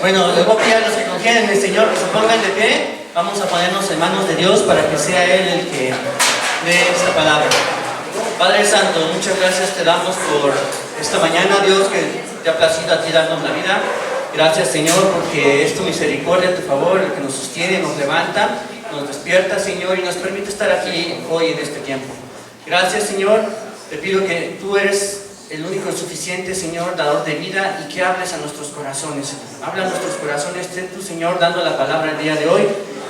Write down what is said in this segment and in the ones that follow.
Bueno, les voy a pedir a los que confían en el Señor que se pongan de pie. Vamos a ponernos en manos de Dios para que sea Él el que dé esta palabra. Padre Santo, muchas gracias te damos por esta mañana, Dios, que te ha placido a ti darnos la vida. Gracias, Señor, porque es tu misericordia, tu favor, el que nos sostiene, nos levanta, nos despierta, Señor, y nos permite estar aquí hoy en este tiempo. Gracias, Señor. Te pido que tú eres el único y suficiente, Señor, dador de vida, y que hables a nuestros corazones, Señor. Habla a nuestros corazones, sé tú, Señor, dando la palabra el día de hoy.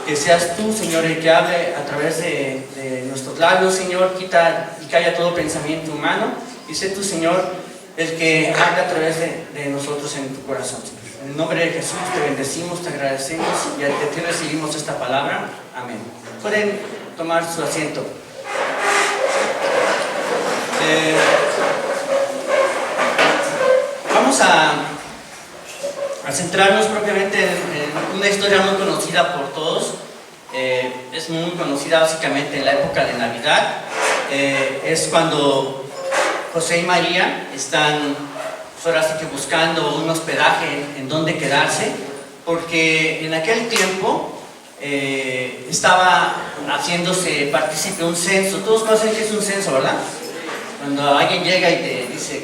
Que seas tú, Señor, el que hable a través de nuestros labios, Señor. Quita y calla todo pensamiento humano. Y sé tú, Señor, el que hable a través de nosotros en tu corazón, Señor. En el nombre de Jesús te bendecimos, te agradecemos y a ti recibimos esta palabra. Amén. Pueden tomar su asiento. Vamos a centrarnos propiamente en una historia muy conocida por todos. Es muy conocida básicamente en la época de Navidad. Es cuando José y María están ahora sí que buscando un hospedaje en donde quedarse, porque en aquel tiempo estaba haciéndose partícipe un censo. Todos conocen que es un censo, ¿verdad? Cuando alguien llega y te dice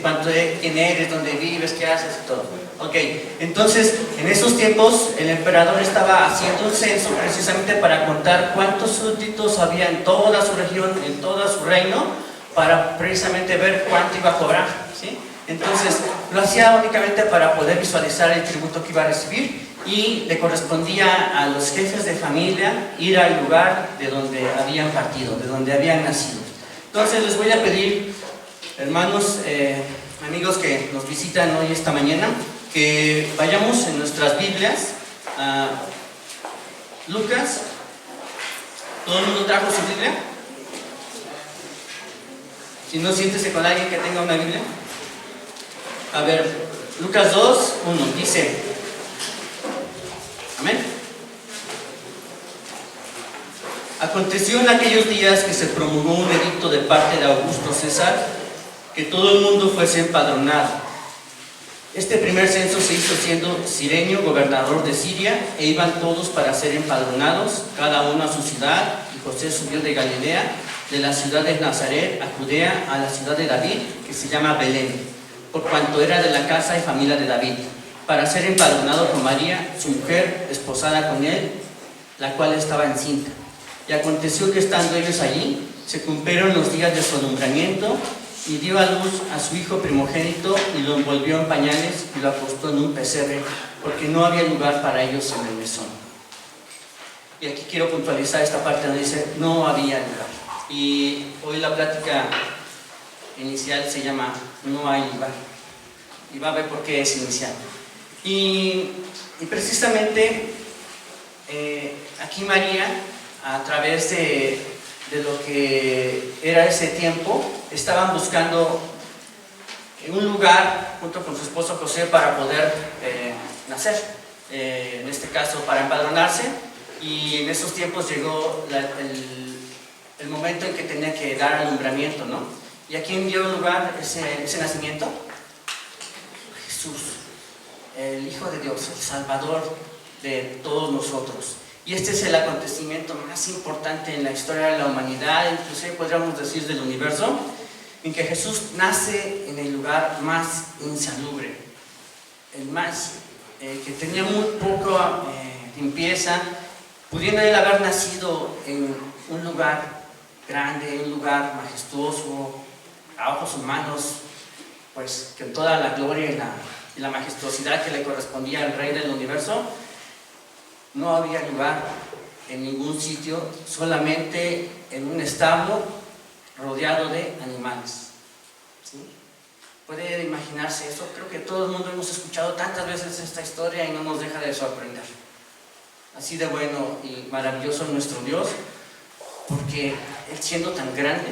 quién eres, dónde vives, qué haces y todo. Ok, entonces en esos tiempos el emperador estaba haciendo un censo precisamente para contar cuántos súbditos había en toda su región, en todo su reino, para precisamente ver cuánto iba a cobrar, ¿sí? Entonces lo hacía únicamente para poder visualizar el tributo que iba a recibir, y le correspondía a los jefes de familia ir al lugar de donde habían partido, de donde habían nacido. Entonces les voy a pedir, hermanos, amigos que nos visitan hoy esta mañana, que vayamos en nuestras Biblias a Lucas. ¿Todo el mundo trajo su Biblia? Si no, siéntese con alguien que tenga una Biblia. A ver, Lucas 2, 1, dice, amén. Aconteció en aquellos días que se promulgó un edicto de parte de Augusto César, que todo el mundo fuese empadronado. Este primer censo se hizo siendo Cirenio gobernador de Siria, e iban todos para ser empadronados, cada uno a su ciudad, y José subió de Galilea, de la ciudad de Nazaret a Judea, a la ciudad de David, que se llama Belén, por cuanto era de la casa y familia de David, para ser empadronado con María, su mujer, desposada con él, la cual estaba encinta. Y aconteció que estando ellos allí, se cumplieron los días de su alumbramiento, y dio a luz a su hijo primogénito, y lo envolvió en pañales y lo acostó en un pesebre, porque no había lugar para ellos en el mesón. Y aquí quiero puntualizar esta parte donde dice no había lugar. Y hoy la plática inicial se llama no hay lugar, y va a ver por qué es inicial. Y precisamente aquí María, a través de lo que era ese tiempo, estaban buscando un lugar junto con su esposo José para poder nacer, en este caso para empadronarse, y en esos tiempos llegó el momento en que tenía que dar alumbramiento, ¿no? ¿Y a quién dio lugar ese nacimiento? Jesús, el Hijo de Dios, el Salvador de todos nosotros. Y este es el acontecimiento más importante en la historia de la humanidad, inclusive podríamos decir del universo, en que Jesús nace en el lugar más insalubre, el más que tenía muy poca limpieza, pudiendo él haber nacido en un lugar grande, un lugar majestuoso, a ojos humanos, pues con toda la gloria y la majestuosidad que le correspondía al Rey del universo. No había lugar en ningún sitio, solamente en un establo rodeado de animales, ¿sí? ¿Puede imaginarse eso? Creo que todo el mundo hemos escuchado tantas veces esta historia y no nos deja de sorprender. Así de bueno y maravilloso es nuestro Dios, porque Él, siendo tan grande,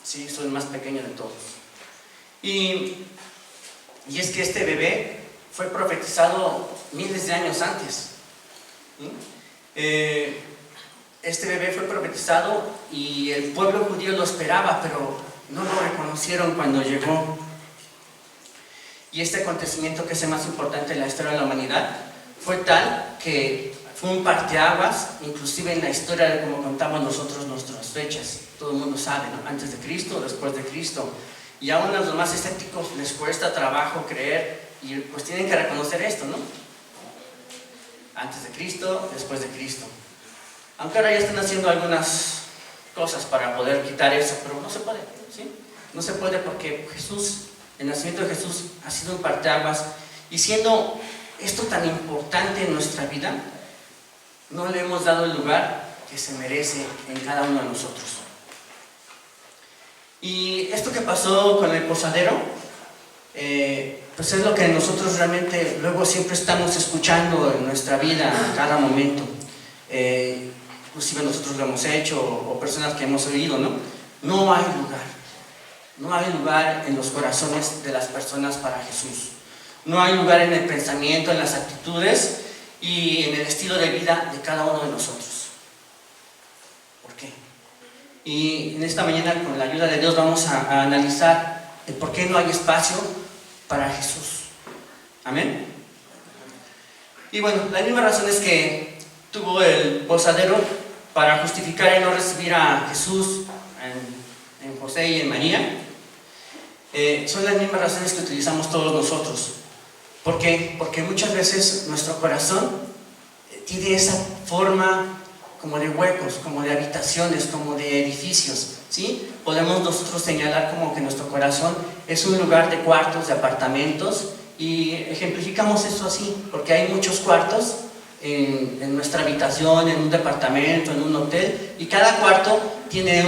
sí, es el más pequeño de todos. Y es que este bebé fue profetizado miles de años antes. Este bebé fue profetizado y el pueblo judío lo esperaba, pero no lo reconocieron cuando llegó. Y este acontecimiento, que es el más importante en la historia de la humanidad, fue tal que fue un parteaguas, inclusive en la historia de cómo contamos nosotros nuestras fechas. Todo el mundo sabe, ¿no? Antes de Cristo, después de Cristo. Y aún a los más escépticos les cuesta trabajo creer, y pues tienen que reconocer esto, ¿no? Antes de Cristo, después de Cristo. Aunque ahora ya están haciendo algunas cosas para poder quitar eso, pero no se puede, ¿sí? No se puede porque Jesús, el nacimiento de Jesús ha sido un parteaguas, y siendo esto tan importante en nuestra vida, no le hemos dado el lugar que se merece en cada uno de nosotros. Y esto que pasó con el posadero, pues es lo que nosotros realmente luego siempre estamos escuchando en nuestra vida, en cada momento. Inclusive nosotros lo hemos hecho, o personas que hemos oído, ¿no? No hay lugar. No hay lugar en los corazones de las personas para Jesús. No hay lugar en el pensamiento, en las actitudes y en el estilo de vida de cada uno de nosotros. ¿Por qué? Y en esta mañana, con la ayuda de Dios, vamos a analizar el por qué no hay espacio para Jesús. Amén. Y bueno, la misma razón es que tuvo el posadero para justificar el no recibir a Jesús en José y en María. Son las mismas razones que utilizamos todos nosotros. ¿Por qué? Porque muchas veces nuestro corazón tiene esa forma como de huecos, como de habitaciones, como de edificios, ¿sí? Podemos nosotros señalar como que nuestro corazón es un lugar de cuartos, de apartamentos, y ejemplificamos eso así, porque hay muchos cuartos en nuestra habitación, en un departamento, en un hotel, y cada cuarto tiene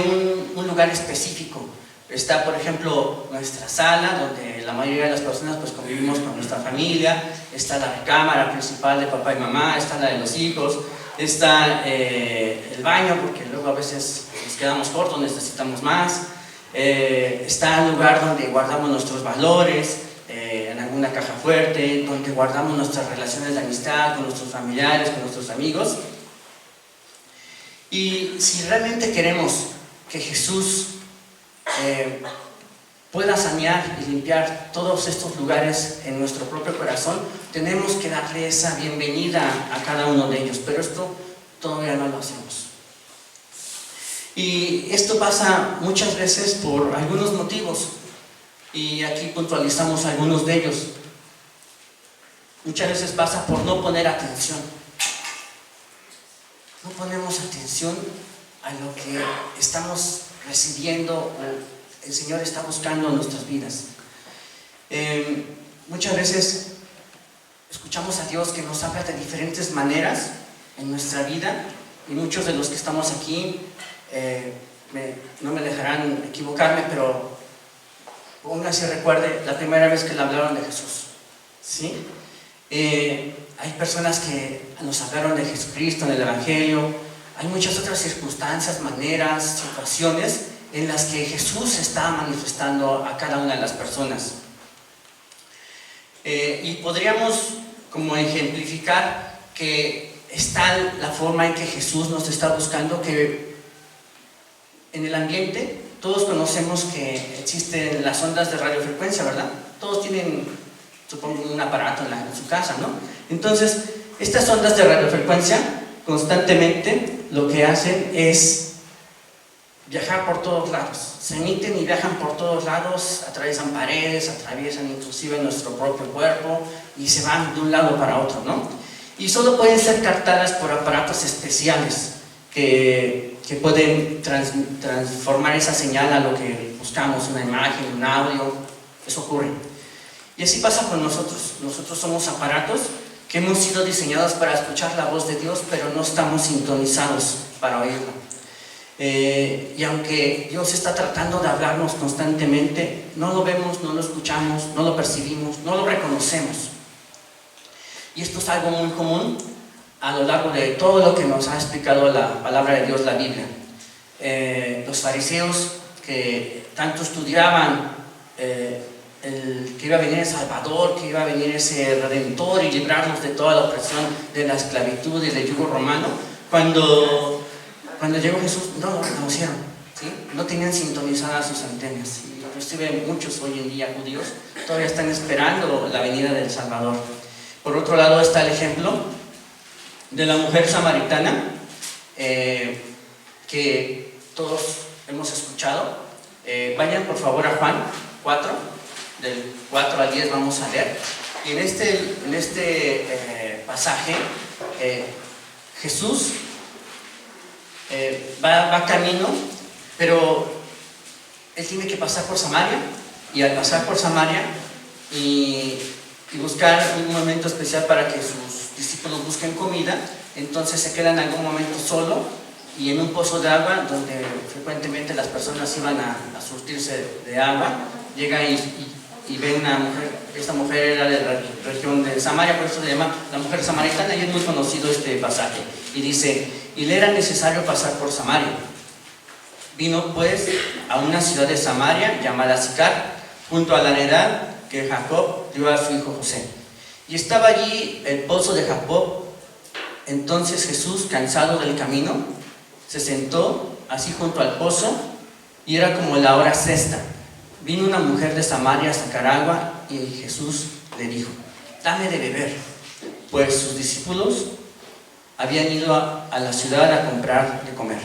un lugar específico. Está, por ejemplo, nuestra sala, donde la mayoría de las personas pues convivimos con nuestra familia. Está la recámara principal de papá y mamá, está la de los hijos, está el baño, porque luego a veces nos quedamos cortos, necesitamos más. Está el lugar donde guardamos nuestros valores, en alguna caja fuerte, donde guardamos nuestras relaciones de amistad con nuestros familiares, con nuestros amigos. Y si realmente queremos que Jesús pueda sanear y limpiar todos estos lugares en nuestro propio corazón, tenemos que darle esa bienvenida a cada uno de ellos, pero esto todavía no lo hacemos. Y esto pasa muchas veces por algunos motivos, y aquí puntualizamos algunos de ellos. Muchas veces pasa por no poner atención. No ponemos atención a lo que estamos recibiendo o el Señor está buscando en nuestras vidas. Muchas veces escuchamos a Dios que nos habla de diferentes maneras en nuestra vida, y muchos de los que estamos aquí no me dejarán equivocarme, pero póngase y recuerde la primera vez que le hablaron de Jesús, ¿sí? Hay personas que nos hablaron de Jesucristo en el Evangelio. Hay muchas otras circunstancias, maneras, situaciones en las que Jesús se está manifestando a cada una de las personas. Y podríamos como ejemplificar que está la forma en que Jesús nos está buscando, que en el ambiente todos conocemos que existen las ondas de radiofrecuencia, ¿verdad? Todos tienen, supongo, un aparato en su casa, ¿no? Entonces, estas ondas de radiofrecuencia constantemente lo que hacen es viajar por todos lados. Se emiten y viajan por todos lados, atraviesan paredes, atraviesan inclusive nuestro propio cuerpo y se van de un lado para otro, ¿no? Y solo pueden ser captadas por aparatos especiales que pueden transformar esa señal a lo que buscamos, una imagen, un audio. Eso ocurre. Y así pasa con nosotros. Nosotros somos aparatos que hemos sido diseñados para escuchar la voz de Dios, pero no estamos sintonizados para oírlo. Y aunque Dios está tratando de hablarnos constantemente, no lo vemos, no lo escuchamos, no lo percibimos, no lo reconocemos. Y esto es algo muy común a lo largo de todo lo que nos ha explicado la palabra de Dios, la Biblia. Los fariseos que tanto estudiaban que iba a venir el Salvador, que iba a venir ese Redentor y librarnos de toda la opresión de la esclavitud y del yugo romano, cuando llegó Jesús, no lo reconocieron, ¿sí? No tenían sintonizadas sus antenas. inclusive muchos hoy en día judíos, todavía están esperando la venida del Salvador. Por otro lado está el ejemplo de la mujer samaritana, que todos hemos escuchado. Vayan por favor a Juan 4, del 4 al 10 vamos a leer. Y en este pasaje, Jesús va camino, pero Él tiene que pasar por Samaria, y al pasar por Samaria y buscar un momento especial para que sus discípulos busquen comida, entonces se queda en algún momento solo y en un pozo de agua donde frecuentemente las personas iban a surtirse de agua. Llega y ve una mujer. Esta mujer era de la región de Samaria, por eso se llama la mujer samaritana, y es muy conocido este pasaje. Y dice: y le era necesario pasar por Samaria. Vino pues a una ciudad de Samaria llamada Sicar, junto a la heredad que Jacob dio a su hijo José. Y estaba allí el pozo de Jacob. Entonces Jesús, cansado del camino, se sentó así junto al pozo, y era como la hora sexta. Vino una mujer de Samaria a sacar agua, y Jesús le dijo: dame de beber, pues sus discípulos habían ido a la ciudad a comprar de comer.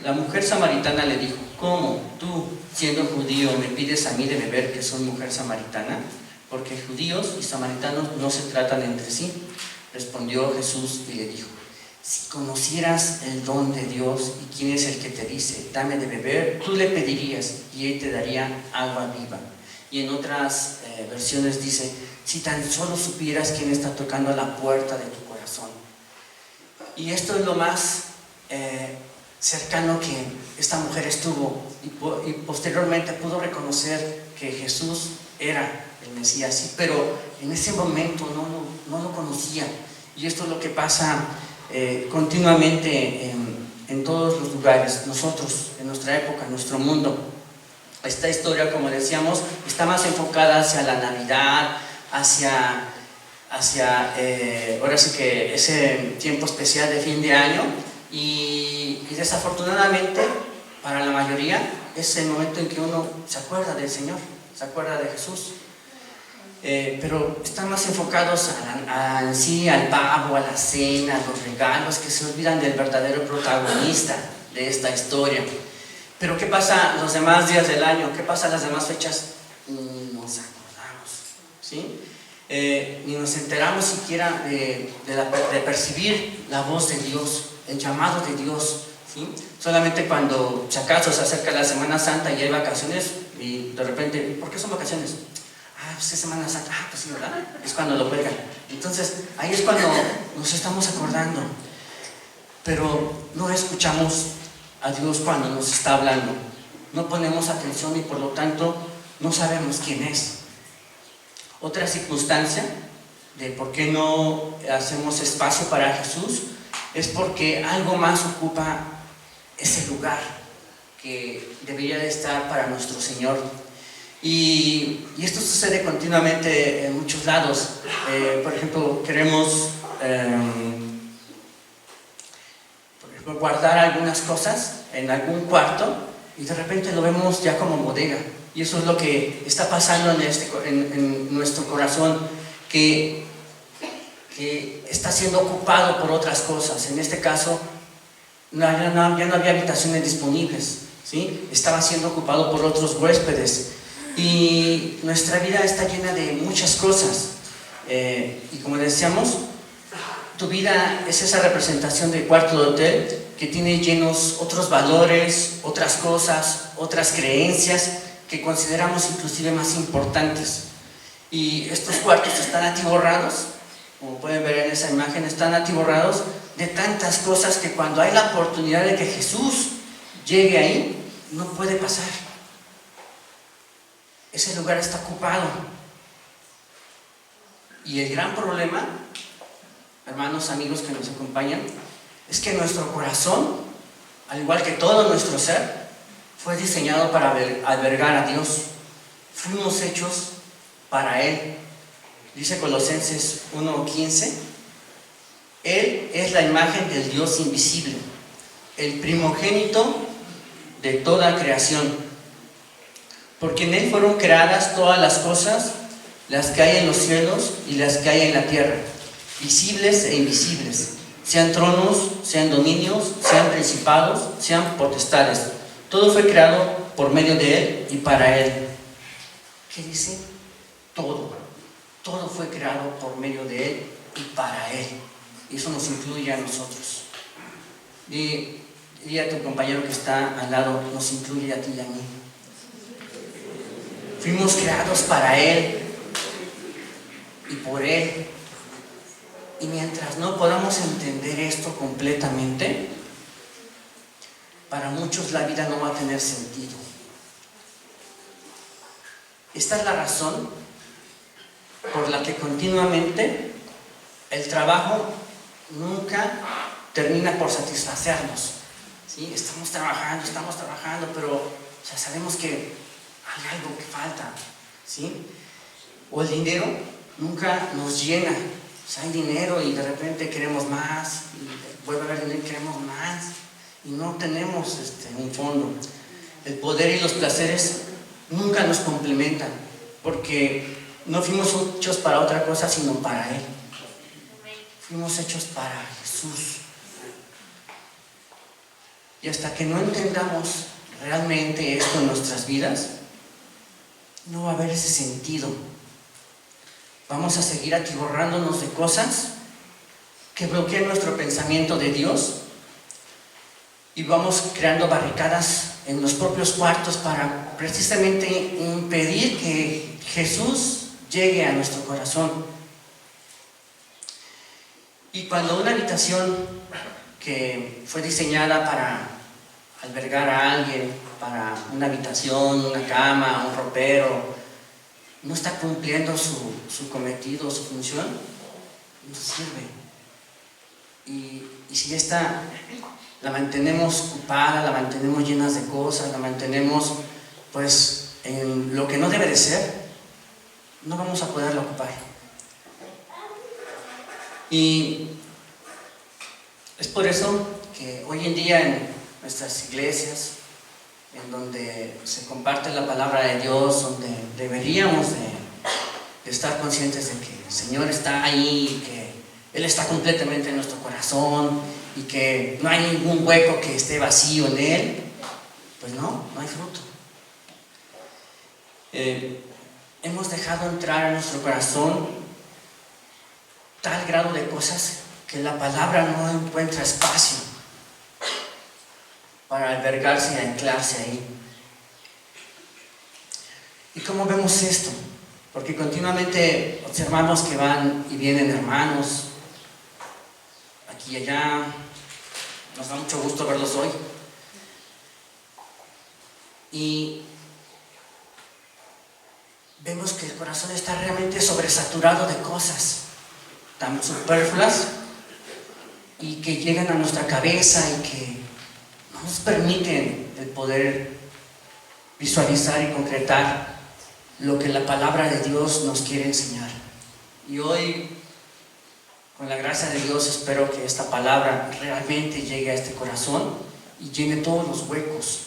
La mujer samaritana le dijo: ¿cómo tú, siendo judío, me pides a mí de beber, que soy mujer samaritana? Porque judíos y samaritanos no se tratan entre sí. Respondió Jesús y le dijo: si conocieras el don de Dios y quién es el que te dice dame de beber, tú le pedirías y Él te daría agua viva. Y en otras versiones dice: si tan solo supieras quién está tocando a la puerta de tu corazón. Y esto es lo más cercano que esta mujer estuvo, y posteriormente pudo reconocer que Jesús era el Mesías, sí, pero en ese momento no lo conocía. Y esto es lo que pasa continuamente en todos los lugares. Nosotros, en nuestra época, en nuestro mundo, esta historia, como decíamos, está más enfocada hacia la Navidad, hacia ahora sí que ese tiempo especial de fin de año, y desafortunadamente para la mayoría es el momento en que uno se acuerda del Señor, se acuerda de Jesús. Pero están más enfocados en sí al pavo, a la cena, a los regalos, que se olvidan del verdadero protagonista de esta historia. Pero ¿qué pasa los demás días del año? ¿Qué pasa las demás fechas? Ni nos acordamos, ¿sí? Ni nos enteramos siquiera de percibir la voz de Dios, el llamado de Dios, ¿sí? Solamente cuando, si acaso, se acerca la Semana Santa y hay vacaciones, y de repente, ¿por qué son vacaciones? Pues es Semana Santa, pues sí, ¿verdad? Es cuando lo juegan. Entonces, ahí es cuando nos estamos acordando. Pero no escuchamos a Dios cuando nos está hablando. No ponemos atención y por lo tanto no sabemos quién es. Otra circunstancia de por qué no hacemos espacio para Jesús es porque algo más ocupa ese lugar que debería de estar para nuestro Señor. Y esto sucede continuamente en muchos lados. Por ejemplo, queremos guardar algunas cosas en algún cuarto y de repente lo vemos ya como bodega. Y eso es lo que está pasando en nuestro corazón, que está siendo ocupado por otras cosas. En este caso, ya no había habitaciones disponibles, ¿sí? Estaba siendo ocupado por otros huéspedes. Y nuestra vida está llena de muchas cosas. Y como decíamos, tu vida es esa representación de cuarto de hotel que tiene llenos otros valores, otras cosas, otras creencias que consideramos inclusive más importantes. Y estos cuartos están atiborrados, como pueden ver en esa imagen, están atiborrados de tantas cosas que cuando hay la oportunidad de que Jesús llegue ahí, no puede pasar. Ese lugar está ocupado. Y el gran problema, hermanos, amigos que nos acompañan, es que nuestro corazón, al igual que todo nuestro ser, fue diseñado para albergar a Dios. Fuimos hechos para Él. Dice Colosenses 1:15: Él es la imagen del Dios invisible, el primogénito de toda creación. porque en Él fueron creadas todas las cosas, las que hay en los cielos y las que hay en la tierra, visibles e invisibles, sean tronos, sean dominios, sean principados, sean potestades. Todo fue creado por medio de Él y para Él. ¿Qué dice? Todo fue creado por medio de Él y para Él. Y eso nos incluye a nosotros. Y a tu compañero que está al lado, nos incluye a ti y a mí. Fuimos creados para Él y por Él. Y mientras no podamos entender esto completamente, para muchos la vida no va a tener sentido. Esta es la razón por la que continuamente el trabajo nunca termina por satisfacernos. ¿Sí? Estamos trabajando, pero ya sabemos que hay algo que falta. ¿Sí? O el dinero nunca nos llena. O sea, hay dinero y de repente queremos más, y vuelve a haber dinero y queremos más, y no tenemos un fondo. El poder y los placeres nunca nos complementan, porque no fuimos hechos para otra cosa sino para Él. Fuimos hechos para Jesús. Y hasta que no entendamos realmente esto en nuestras vidas, no va a haber ese sentido. Vamos a seguir atiborrándonos de cosas que bloquean nuestro pensamiento de Dios, y vamos creando barricadas en los propios cuartos para precisamente impedir que Jesús llegue a nuestro corazón. Y cuando una habitación que fue diseñada para albergar a alguien, para una habitación, una cama, un ropero, no está cumpliendo su cometido, su función, no sirve. Y si esta la mantenemos ocupada, la mantenemos llenas de cosas, la mantenemos pues en lo que no debe de ser, no vamos a poderla ocupar. Y es por eso que hoy en día en nuestras iglesias, en donde se comparte la palabra de Dios, donde deberíamos de estar conscientes de que el Señor está ahí, que Él está completamente en nuestro corazón y que no hay ningún hueco que esté vacío en Él, pues no hay fruto. Hemos dejado entrar a nuestro corazón tal grado de cosas que la palabra no encuentra espacio para albergarse y anclarse ahí. ¿Y cómo vemos esto? Porque continuamente observamos que van y vienen hermanos aquí y allá. Nos da mucho gusto verlos hoy. Y vemos que el corazón está realmente sobresaturado de cosas tan superfluas y que llegan a nuestra cabeza y que no nos permiten el poder visualizar y concretar lo que la palabra de Dios nos quiere enseñar. Y hoy, con la gracia de Dios, espero que esta palabra realmente llegue a este corazón y llene todos los huecos.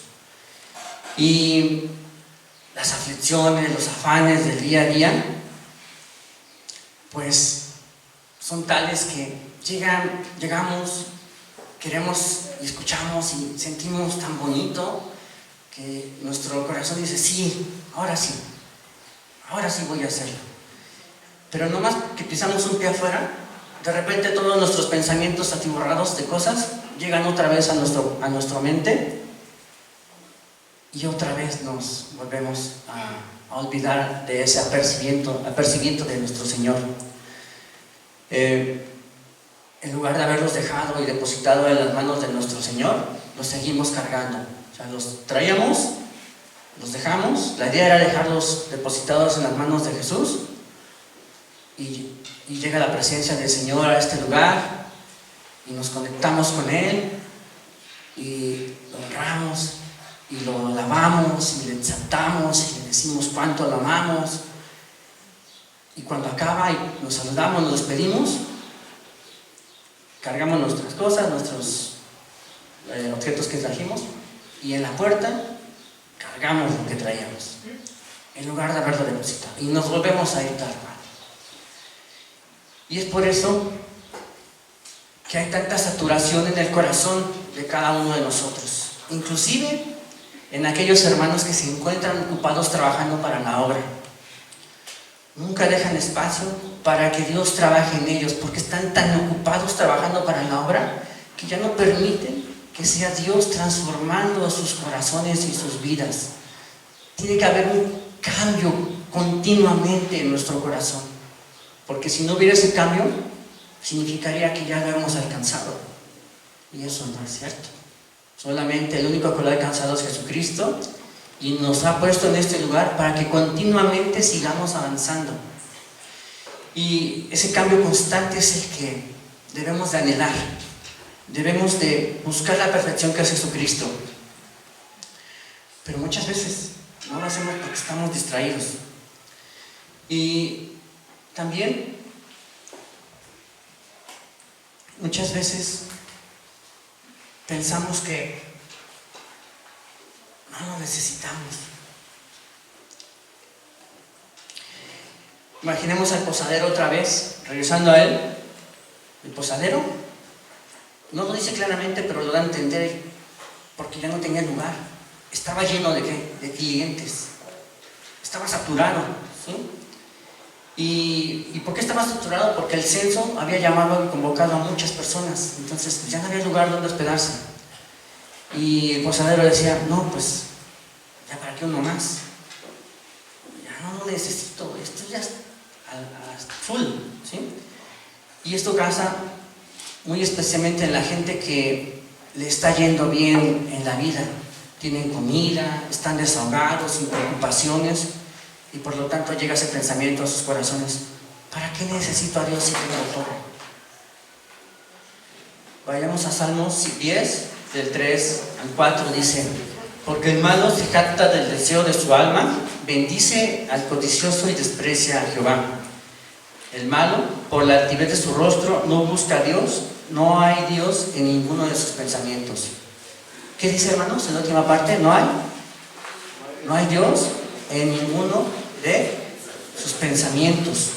Y las aflicciones, los afanes del día a día, pues son tales que llegamos, queremos y escuchamos y sentimos tan bonito que nuestro corazón dice, sí, ahora sí voy a hacerlo. Pero no más que pisamos un pie afuera, de repente todos nuestros pensamientos atiborrados de cosas llegan otra vez a nuestra mente, y otra vez nos volvemos a olvidar de ese apercibimiento de nuestro Señor. En lugar de haberlos dejado y depositado en las manos de nuestro Señor, los seguimos cargando. O sea, los traíamos, los dejamos. La idea era dejarlos depositados en las manos de Jesús, y llega la presencia del Señor a este lugar y nos conectamos con Él y lo honramos y lo alabamos y le exaltamos y le decimos cuánto lo amamos. Y cuando acaba y nos saludamos, nos despedimos, cargamos nuestras cosas, nuestros objetos que trajimos, y en la puerta cargamos lo que traíamos, en lugar de haberlo depositado, y nos volvemos a ir tal cual. Y es por eso que hay tanta saturación en el corazón de cada uno de nosotros, inclusive en aquellos hermanos que se encuentran ocupados trabajando para la obra. Nunca dejan espacio para que Dios trabaje en ellos, porque están tan ocupados trabajando para la obra que ya no permiten que sea Dios transformando sus corazones y sus vidas. Tiene que haber un cambio continuamente en nuestro corazón, porque si no hubiera ese cambio, significaría que ya lo hemos alcanzado, y eso no es cierto. Solamente el único que lo ha alcanzado es Jesucristo, y nos ha puesto en este lugar para que continuamente sigamos avanzando. Y ese cambio constante es el que debemos de anhelar. Debemos de buscar la perfección que es Jesucristo. Pero muchas veces no lo hacemos porque estamos distraídos. Y también muchas veces pensamos que no lo necesitamos. Imaginemos al posadero otra vez, regresando a él. El posadero no lo dice claramente, pero lo da a entender, porque ya no tenía lugar. Estaba lleno de ¿qué? De clientes. Estaba saturado, ¿sí? ¿Y por qué estaba saturado? Porque el censo había llamado y convocado a muchas personas. Entonces ya no había lugar donde hospedarse. Y el posadero decía, no, pues ya para qué uno más, ya no lo necesito, esto ya es full, ¿sí? Y esto causa muy especialmente en la gente que le está yendo bien en la vida. Tienen comida, están desahogados, sin preocupaciones, y por lo tanto llega ese pensamiento a sus corazones: ¿para qué necesito a Dios si tengo todo? Vayamos a Salmos 10, del 3 al 4, dice: porque el malo se jacta del deseo de su alma, bendice al codicioso y desprecia a Jehová. El malo, por la altivez de su rostro, no busca a Dios, no hay Dios en ninguno de sus pensamientos. ¿Qué dice, hermanos, en la última parte? No hay Dios en ninguno de sus pensamientos.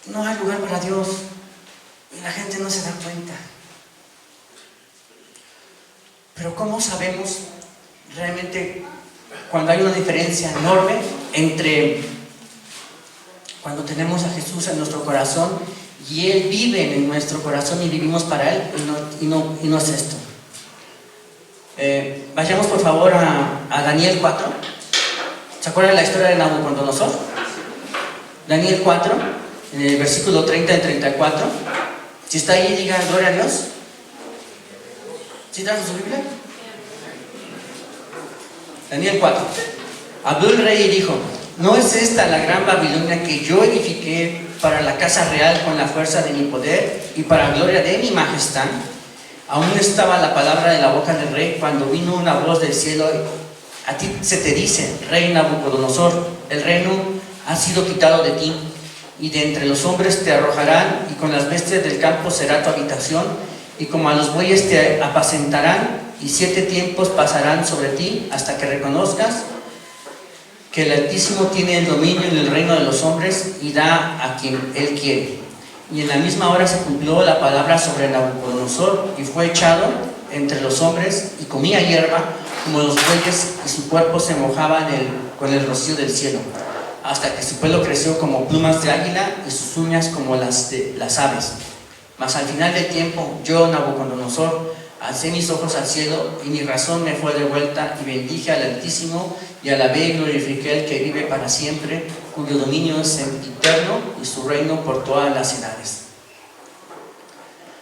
No hay lugar para Dios, y la gente no se da cuenta. Pero ¿cómo sabemos realmente cuando hay una diferencia enorme entre cuando tenemos a Jesús en nuestro corazón y Él vive en nuestro corazón y vivimos para Él, y no es esto? Vayamos por favor a Daniel 4. ¿Se acuerdan la historia de Nabucodonosor? Daniel 4, en el versículo 30 y 34. Si está ahí, diga gloria a Dios. ¿Sí trajo su Biblia? Daniel 4. Habló el rey y dijo: ¿no es esta la gran Babilonia que yo edifiqué para la casa real con la fuerza de mi poder y para gloria de mi majestad? Aún estaba la palabra de la boca del rey cuando vino una voz del cielo: a ti se te dice, rey Nabucodonosor, el reino ha sido quitado de ti, y de entre los hombres te arrojarán, y con las bestias del campo será tu habitación, y como a los bueyes te apacentarán, y 7 tiempos pasarán sobre ti hasta que reconozcas que el Altísimo tiene el dominio en el reino de los hombres y da a quien Él quiere. Y en la misma hora se cumplió la palabra sobre Nabucodonosor, y fue echado entre los hombres, y comía hierba como los bueyes, y su cuerpo se mojaba con el rocío del cielo, hasta que su pelo creció como plumas de águila, y sus uñas como las de las aves. Mas al final del tiempo, yo, Nabucodonosor, alcé mis ojos al cielo, y mi razón me fue devuelta, y bendije al Altísimo, y alabé y glorifiqué al que vive para siempre, cuyo dominio es eterno, y su reino por todas las edades.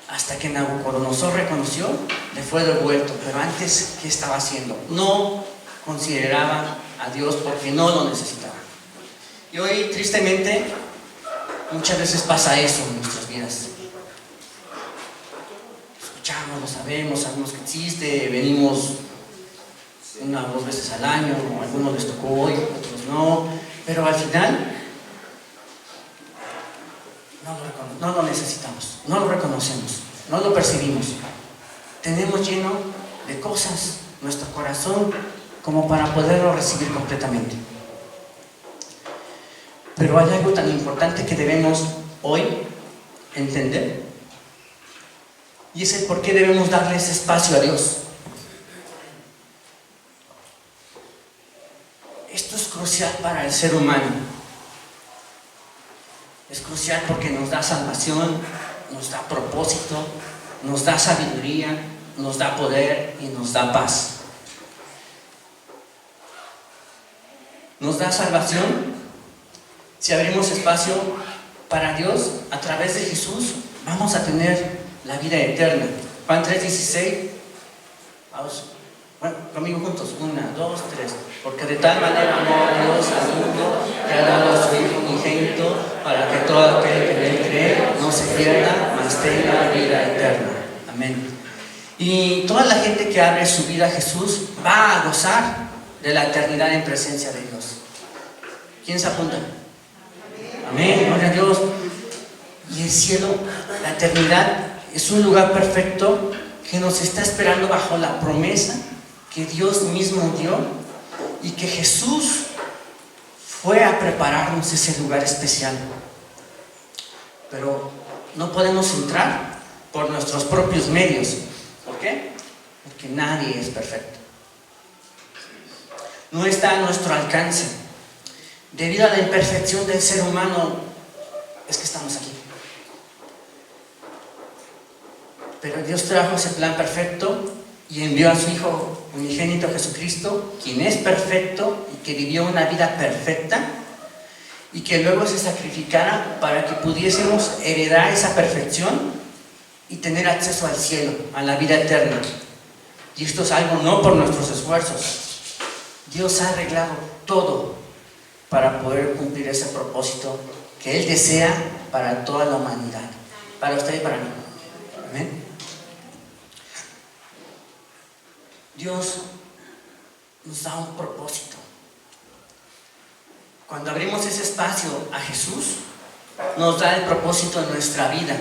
Hasta que Nabucodonosor reconoció, le fue devuelto. Pero antes, ¿qué estaba haciendo? No consideraba a Dios porque no lo necesitaba. Y hoy, tristemente, muchas veces pasa eso en nuestras vidas. Escuchamos, lo sabemos que existe, venimos 1 o 2 veces al año, a algunos les tocó hoy, a otros no, pero al final no lo necesitamos, no lo reconocemos, no lo percibimos. Tenemos lleno de cosas nuestro corazón como para poderlo recibir completamente. Pero hay algo tan importante que debemos hoy entender, y es el por qué debemos darle ese espacio a Dios. Esto es crucial para el ser humano. Es crucial porque nos da salvación, nos da propósito, nos da sabiduría, nos da poder y nos da paz. Nos da salvación si abrimos espacio para Dios. A través de Jesús vamos a tener la vida eterna. Juan 3:16. Vamos, bueno, conmigo juntos. 1, 2, 3. Porque de tal manera amó Dios al mundo que ha dado a su Hijo unigénito, para que todo aquel que en él cree no se pierda, mas tenga vida eterna. Amén. Y toda la gente que abre su vida a Jesús va a gozar de la eternidad en presencia de Dios. ¿Quién se apunta? Amén, gloria a Dios. Y el cielo, la eternidad, es un lugar perfecto que nos está esperando bajo la promesa que Dios mismo dio, y que Jesús fue a prepararnos ese lugar especial. Pero no podemos entrar por nuestros propios medios. ¿Por qué? Porque nadie es perfecto. No está a nuestro alcance. Debido a la imperfección del ser humano es que estamos aquí. Pero Dios trajo ese plan perfecto y envió a su Hijo unigénito Jesucristo, quien es perfecto y que vivió una vida perfecta, y que luego se sacrificara para que pudiésemos heredar esa perfección y tener acceso al cielo, a la vida eterna. Y esto es algo no por nuestros esfuerzos. Dios ha arreglado todo para poder cumplir ese propósito que Él desea para toda la humanidad, para usted y para mí. Amén. Dios nos da un propósito. Cuando abrimos ese espacio a Jesús, nos da el propósito de nuestra vida.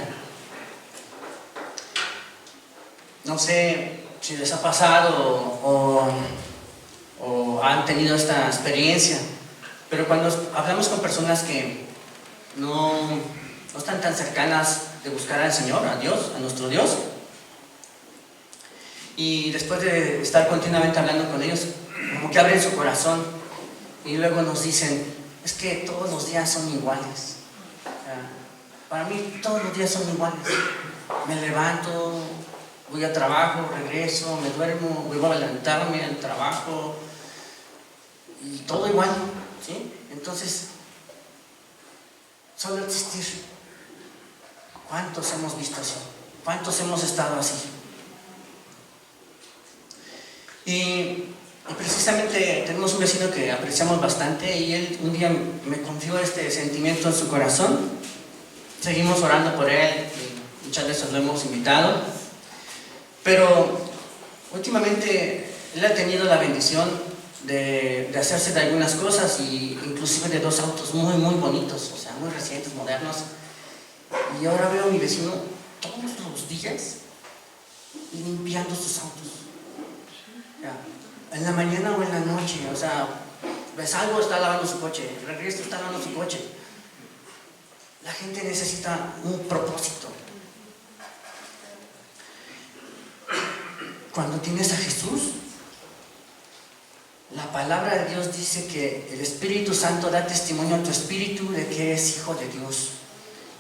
No sé si les ha pasado o han tenido esta experiencia, pero cuando hablamos con personas que no están tan cercanas de buscar al Señor, a Dios, a nuestro Dios, y después de estar continuamente hablando con ellos, como que abren su corazón y luego nos dicen: es que todos los días son iguales. Para mí todos los días son iguales. Me levanto, voy al trabajo, regreso, me duermo, vuelvo a levantarme al trabajo y todo igual, ¿sí? Entonces, solo existir. ¿Cuántos hemos visto así? ¿Cuántos hemos estado así? Y precisamente tenemos un vecino que apreciamos bastante, y él un día me confió este sentimiento en su corazón. Seguimos orando por él y muchas veces lo hemos invitado, pero últimamente él ha tenido la bendición de hacerse de algunas cosas, y inclusive de 2 autos muy muy bonitos, o sea, muy recientes, modernos. Y ahora veo a mi vecino todos los días limpiando sus autos. En la mañana o en la noche, o sea, ves algo, está lavando su coche, regresa, está lavando su coche. La gente necesita un propósito. Cuando tienes a Jesús, la palabra de Dios dice que el Espíritu Santo da testimonio a tu espíritu de que eres hijo de Dios,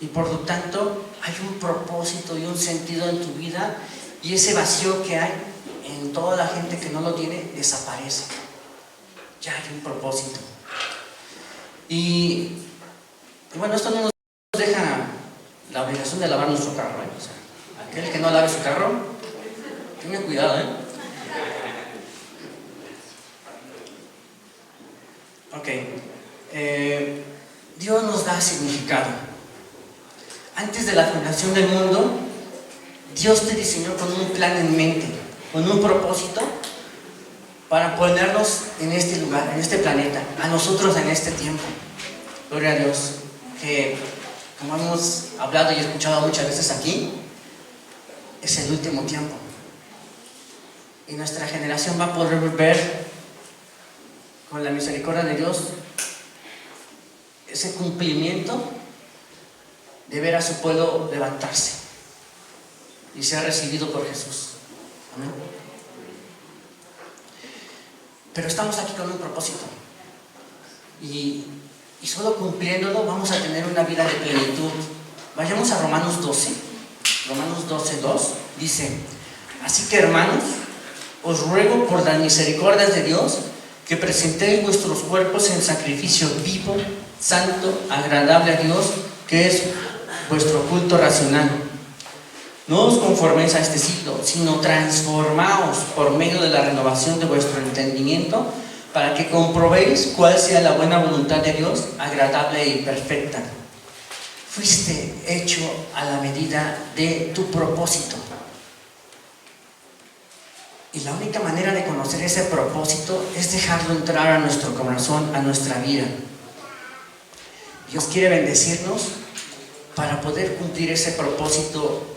y por lo tanto hay un propósito y un sentido en tu vida, y ese vacío que hay en toda la gente que no lo tiene desaparece. Ya hay un propósito. Y bueno, esto no nos deja la obligación de lavar nuestro carro, ¿eh? O sea, aquel que no lave su carro, tenga cuidado, ¿eh? Ok. Dios nos da significado. Antes de la fundación del mundo, Dios te diseñó con un plan en mente, con un propósito, para ponernos en este lugar, en este planeta, a nosotros en este tiempo. Gloria a Dios, que como hemos hablado y escuchado muchas veces aquí, es el último tiempo. y nuestra generación va a poder ver, con la misericordia de Dios, ese cumplimiento de ver a su pueblo levantarse y ser recibido por Jesús. Amén. Pero estamos aquí con un propósito, y solo cumpliéndolo vamos a tener una vida de plenitud. Vayamos a Romanos 12, Romanos 12:2, dice: así que, hermanos, os ruego por las misericordias de Dios que presentéis vuestros cuerpos en sacrificio vivo, santo, agradable a Dios, que es vuestro culto racional. No os conforméis a este siglo, sino transformaos por medio de la renovación de vuestro entendimiento, para que comprobéis cuál sea la buena voluntad de Dios, agradable y perfecta. Fuiste hecho a la medida de tu propósito. Y la única manera de conocer ese propósito es dejarlo entrar a nuestro corazón, a nuestra vida. Dios quiere bendecirnos para poder cumplir ese propósito,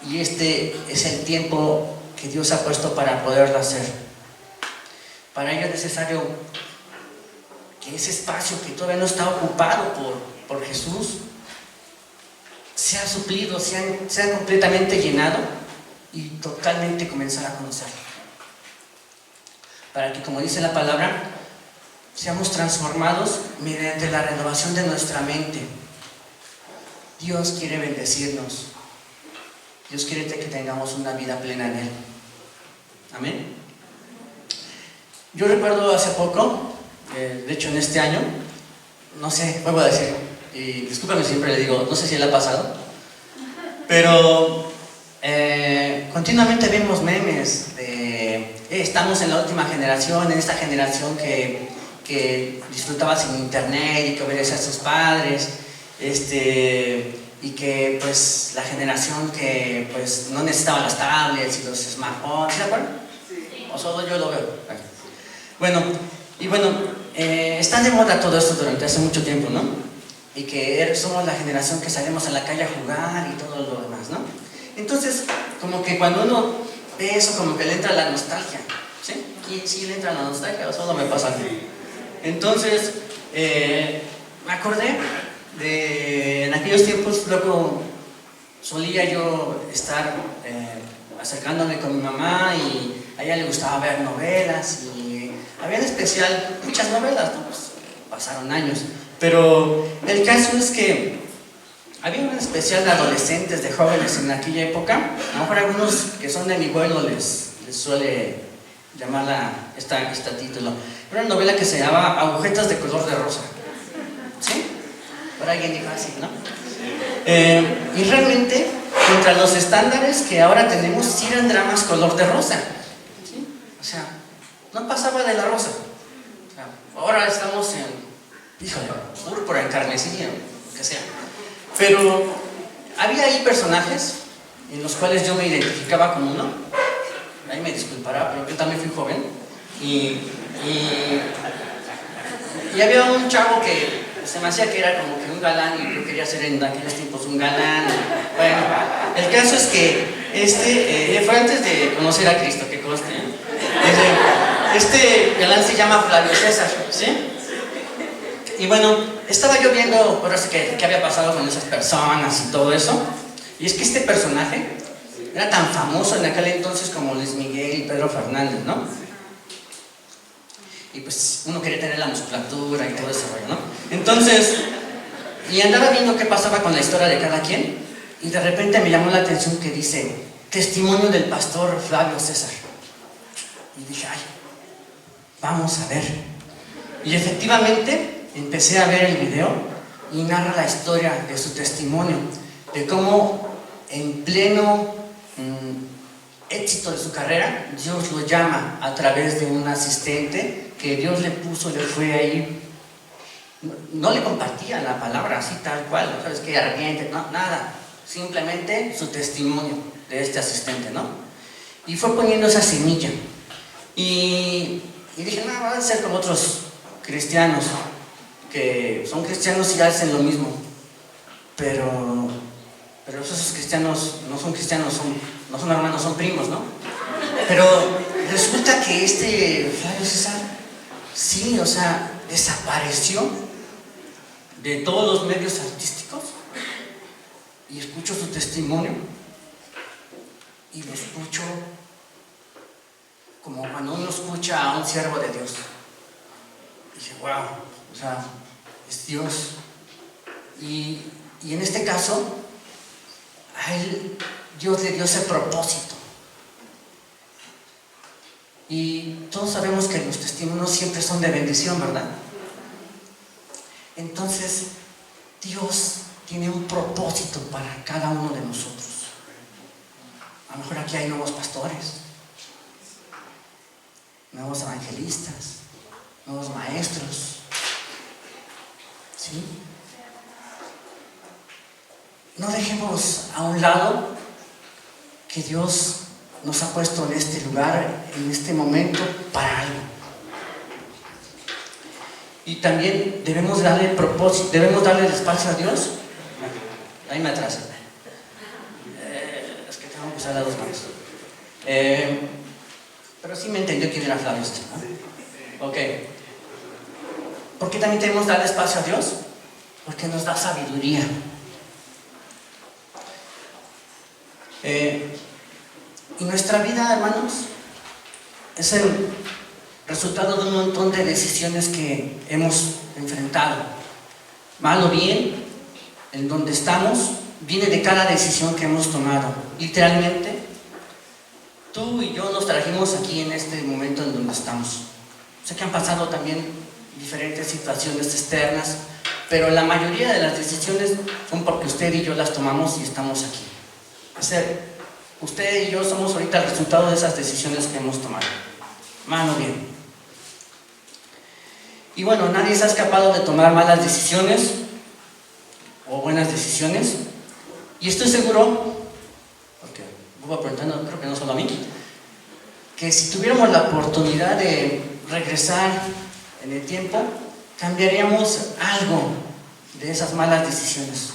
y este es el tiempo que Dios ha puesto para poderlo hacer. Para ello es necesario que ese espacio que todavía no está ocupado por Jesús sea suplido, sea completamente llenado y totalmente comenzar a conocerlo. Para que, como dice la palabra, seamos transformados mediante la renovación de nuestra mente. Dios quiere bendecirnos. Dios quiere que tengamos una vida plena en Él. Amén. Yo recuerdo hace poco, de hecho en este año, no sé, vuelvo a decir, y discúlpame, siempre le digo, no sé si le ha pasado, pero continuamente vemos memes de estamos en la última generación, en esta generación que disfrutaba sin internet y que obedecía a sus padres, y que pues la generación que pues no necesitaba las tablets y los smartphones, ¿de acuerdo? Sí. O solo yo lo veo. Bueno, está de moda todo esto durante hace mucho tiempo, ¿no? Y que somos la generación que salimos a la calle a jugar y todo lo demás, ¿no? Entonces, como que cuando uno ve eso, como que le entra la nostalgia, ¿sí? ¿Sí le entra la nostalgia o solo me pasa a mí? Entonces, me acordé de en aquellos tiempos. Luego solía yo estar acercándome con mi mamá, y a ella le gustaba ver novelas, y había en especial muchas novelas, ¿no? Pues pasaron años, pero el caso es que había un especial de adolescentes, de jóvenes en aquella época. A lo mejor algunos que son de mi vuelo les suele llamar este título. Era una novela que se llamaba Agujetas de color de rosa, ¿sí? Por alguien dijo así, ¿no? Y realmente, contra los estándares que ahora tenemos, sí eran dramas color de rosa, ¿sí? O sea, no pasaba de la rosa. O sea, ahora estamos en, híjole, púrpura, encarnecida, lo que sea. Pero había ahí personajes en los cuales yo me identificaba con uno. Ahí me disculpará, pero yo también fui joven. Y había un chavo que se me hacía que era como que un galán, y yo quería ser en aquellos tiempos un galán. Bueno, el caso es que fue antes de conocer a Cristo, que conste. Este galán se llama Flavio César, ¿sí? Y bueno, estaba yo viendo por eso qué había pasado con esas personas y todo eso. Y es que este personaje era tan famoso en aquel entonces como Luis Miguel y Pedro Fernández, ¿no? Y pues uno quería tener la musculatura y todo ese rollo, ¿no? Entonces, y andaba viendo qué pasaba con la historia de cada quien, y de repente me llamó la atención que dice: testimonio del pastor Flavio César. Y dije, ay, vamos a ver. Y efectivamente empecé a ver el video, y narra la historia de su testimonio, de cómo en pleno éxito de su carrera, Dios lo llama a través de un asistente que Dios le puso, le fue ahí. No le compartía la palabra así tal cual, ¿no? ¿Sabes qué? Arrepiente, no, nada. Simplemente su testimonio de este asistente, ¿no? Y fue poniendo esa semilla. Y dije, no, van a ser como otros cristianos, que son cristianos y hacen lo mismo. Pero esos cristianos no son cristianos, no son hermanos, son primos, ¿no? Pero resulta que este Flavio César, sí, o sea, desapareció de todos los medios artísticos, y escucho su testimonio y lo escucho como cuando uno escucha a un siervo de Dios. Y dije, wow, o sea, es Dios. Y en este caso, a él Dios le dio ese propósito. Y todos sabemos que los testimonios siempre son de bendición, ¿verdad? Entonces, Dios tiene un propósito para cada uno de nosotros. A lo mejor aquí hay nuevos pastores, nuevos evangelistas, nuevos maestros, ¿sí? No dejemos a un lado que Dios nos ha puesto en este lugar, en este momento, para algo. Y también debemos darle propósito, debemos darle espacio a Dios. Ahí me atrasé. Es que tengo que usar las dos manos. Pero sí me entendió quién era Flavio, ¿no? Ok. ¿Por qué también debemos darle espacio a Dios? Porque nos da sabiduría. Y nuestra vida, hermanos, es el resultado de un montón de decisiones que hemos enfrentado. Mal o bien, en donde estamos, viene de cada decisión que hemos tomado. Literalmente, tú y yo nos trajimos aquí en este momento en donde estamos. Sé que han pasado también diferentes situaciones externas, pero la mayoría de las decisiones son porque usted y yo las tomamos y estamos aquí. Usted y yo somos ahorita el resultado de esas decisiones que hemos tomado, mal o bien. Y bueno, nadie se ha escapado de tomar malas decisiones o buenas decisiones, y estoy seguro, porque voy preguntando, creo que no solo a mí, que si tuviéramos la oportunidad de regresar en el tiempo, cambiaríamos algo de esas malas decisiones,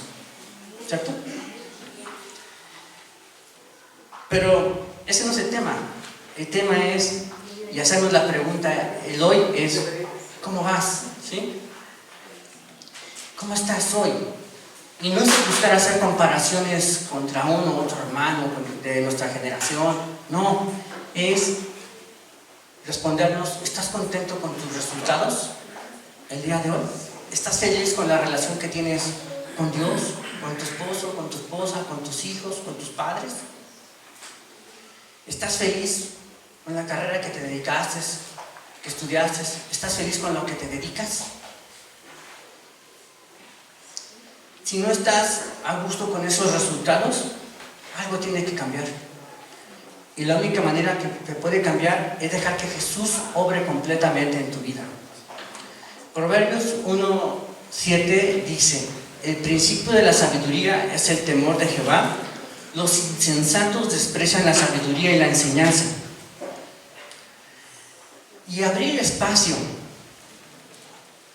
¿cierto? Pero ese no es el tema. El tema es, y hacernos la pregunta, el hoy es, ¿cómo vas? ¿Sí? ¿Cómo estás hoy? Y no es buscar hacer comparaciones contra uno u otro hermano de nuestra generación, no, es respondernos, ¿estás contento con tus resultados el día de hoy? ¿Estás feliz con la relación que tienes con Dios, con tu esposo, con tu esposa, con tus hijos, con tus padres? ¿Estás feliz con la carrera que te dedicaste, que estudiaste? ¿Estás feliz con lo que te dedicas? Si no estás a gusto con esos resultados, algo tiene que cambiar. Y la única manera que puede cambiar es dejar que Jesús obre completamente en tu vida. Proverbios 1:7 dice: el principio de la sabiduría es el temor de Jehová. Los insensatos desprecian la sabiduría y la enseñanza. Y abrir espacio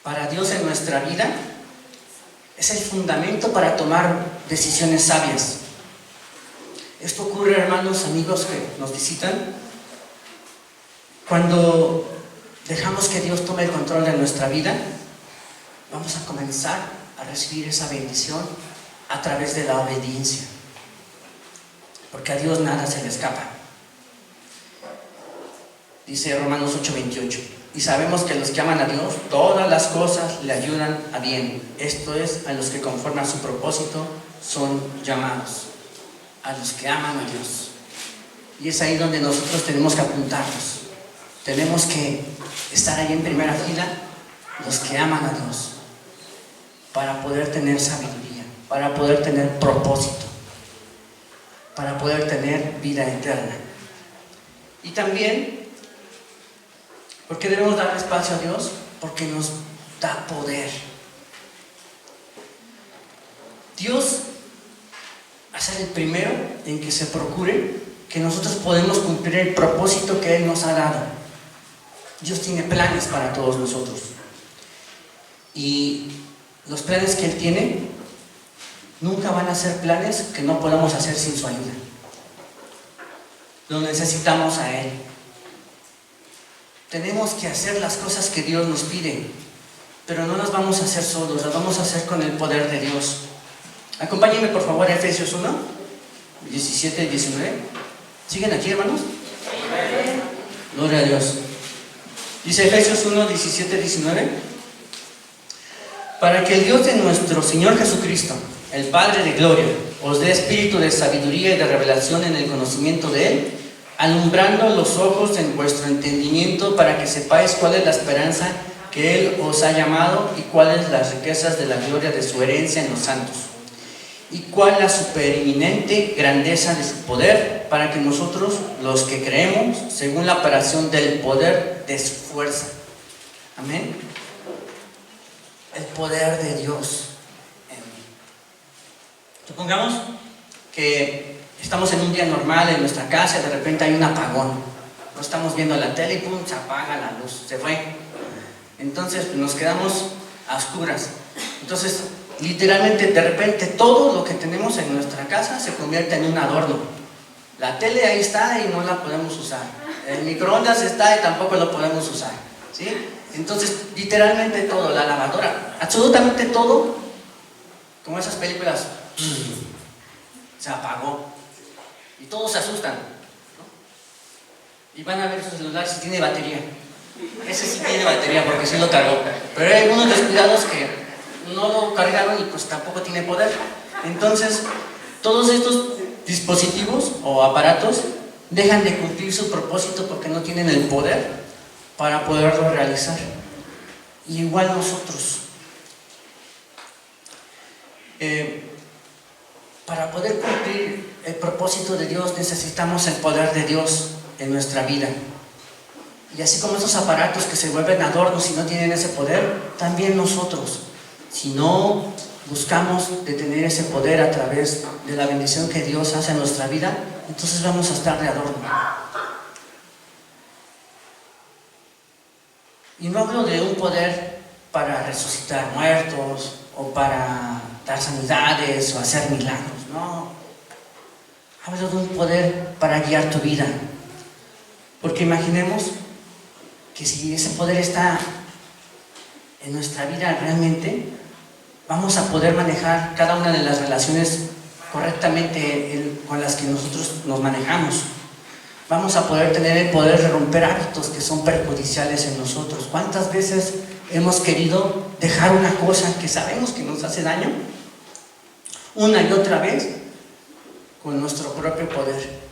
para Dios en nuestra vida es el fundamento para tomar decisiones sabias. Esto ocurre, hermanos, amigos que nos visitan, cuando dejamos que Dios tome el control de nuestra vida. Vamos a comenzar a recibir esa bendición a través de la obediencia, porque a Dios nada se le escapa. Dice Romanos 8:28: y sabemos que a los que aman a Dios, todas las cosas le ayudan a bien. Esto es, a los que conforme a su propósito son llamados. A los que aman a Dios. Y es ahí donde nosotros tenemos que apuntarnos. Tenemos que estar ahí en primera fila, los que aman a Dios, para poder tener sabiduría, para poder tener propósito, para poder tener vida eterna. Y también, ¿por qué debemos darle espacio a Dios? Porque nos da poder. Dios va a ser el primero en que se procure que nosotros podemos cumplir el propósito que Él nos ha dado. Dios tiene planes para todos nosotros. Y los planes que Él tiene nunca van a ser planes que no podamos hacer sin su ayuda. Lo necesitamos a Él. tenemos que hacer las cosas que Dios nos pide, pero no las vamos a hacer solos, las vamos a hacer con el poder de Dios. Acompáñenme por favor a Efesios 1, 17 y 19. ¿Siguen aquí, hermanos? Gloria a Dios. Dice Efesios 1, 17 y 19. Para que el Dios de nuestro Señor Jesucristo, el Padre de gloria, os dé espíritu de sabiduría y de revelación en el conocimiento de Él, alumbrando los ojos en vuestro entendimiento, para que sepáis cuál es la esperanza que Él os ha llamado y cuáles las riquezas de la gloria de su herencia en los santos, y cuál la supereminente grandeza de su poder, para que nosotros, los que creemos, según la operación del poder de su fuerza. Amén. El poder de Dios. Supongamos que estamos en un día normal en nuestra casa y de repente hay un apagón. No estamos viendo la tele y pum, se apaga la luz, se fue. Entonces nos quedamos a oscuras. Entonces, literalmente, de repente todo lo que tenemos en nuestra casa se convierte en un adorno. La tele ahí está y no la podemos usar. El microondas está y tampoco lo podemos usar, ¿sí? Entonces, literalmente todo, la lavadora, absolutamente todo, como esas películas, se apagó. Y todos se asustan, ¿no? Y van a ver su celular si tiene batería. Ese sí tiene batería porque sí lo cargó. Pero hay algunos descuidados que no lo cargaron y pues tampoco tiene poder. Entonces, todos estos dispositivos o aparatos dejan de cumplir su propósito porque no tienen el poder para poderlo realizar. Y igual nosotros, para poder cumplir el propósito de Dios necesitamos el poder de Dios en nuestra vida. Y así como esos aparatos que se vuelven adornos y no tienen ese poder, también nosotros, si no buscamos de tener ese poder a través de la bendición que Dios hace en nuestra vida, entonces vamos a estar de adorno. Y no hablo de un poder para resucitar muertos o para dar sanidades o hacer milagros, no. Hablo de un poder para guiar tu vida. Porque imaginemos que si ese poder está en nuestra vida realmente, vamos a poder manejar cada una de las relaciones correctamente con las que nosotros nos manejamos. Vamos a poder tener el poder de romper hábitos que son perjudiciales en nosotros. ¿Cuántas veces hemos querido dejar una cosa que sabemos que nos hace daño? Una y otra vez con nuestro propio poder.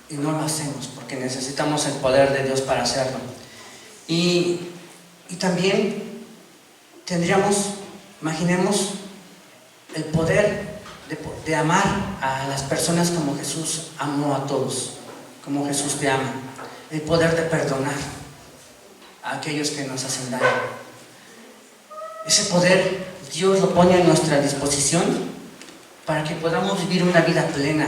Y no lo hacemos porque necesitamos el poder de Dios para hacerlo. Y también tendríamos, imaginemos, el poder de amar a las personas como Jesús amó a todos, como Jesús te ama. El poder de perdonar a aquellos que nos hacen daño. Ese poder Dios lo pone a nuestra disposición para que podamos vivir una vida plena.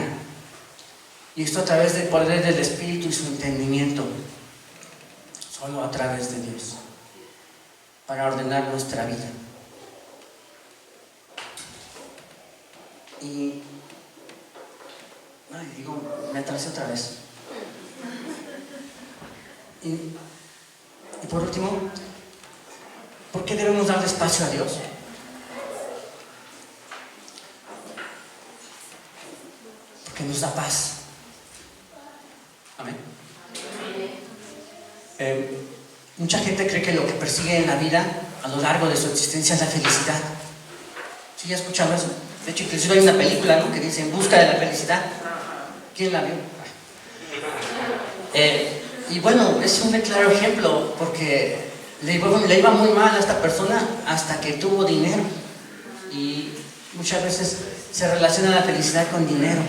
Y esto a través del poder del Espíritu y su entendimiento. Solo a través de Dios. Para ordenar nuestra vida. Y me atrasé otra vez. Y por último, ¿por qué debemos darle espacio a Dios? Porque nos da paz. Amén. Mucha gente cree que lo que persigue en la vida a lo largo de su existencia es la felicidad. ¿Sí ya escuchado eso? De hecho, inclusive hay una película, ¿no?, que dice En busca de la felicidad. ¿Quién la vio? Y bueno, es un claro ejemplo porque le iba muy mal a esta persona hasta que tuvo dinero. Y muchas veces se relaciona la felicidad con dinero.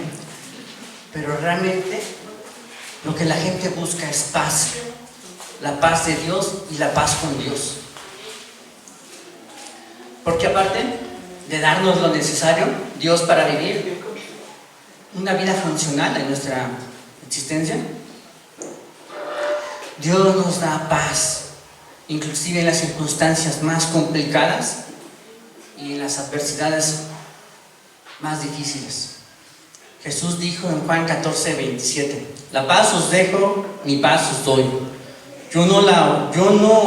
Pero realmente lo que la gente busca es paz. La paz de Dios y la paz con Dios. Porque aparte de darnos lo necesario, Dios, para vivir una vida funcional en nuestra existencia, Dios nos da paz, inclusive en las circunstancias más complicadas y en las adversidades más difíciles. Jesús dijo en Juan 14:27, la paz os dejo, mi paz os doy. yo no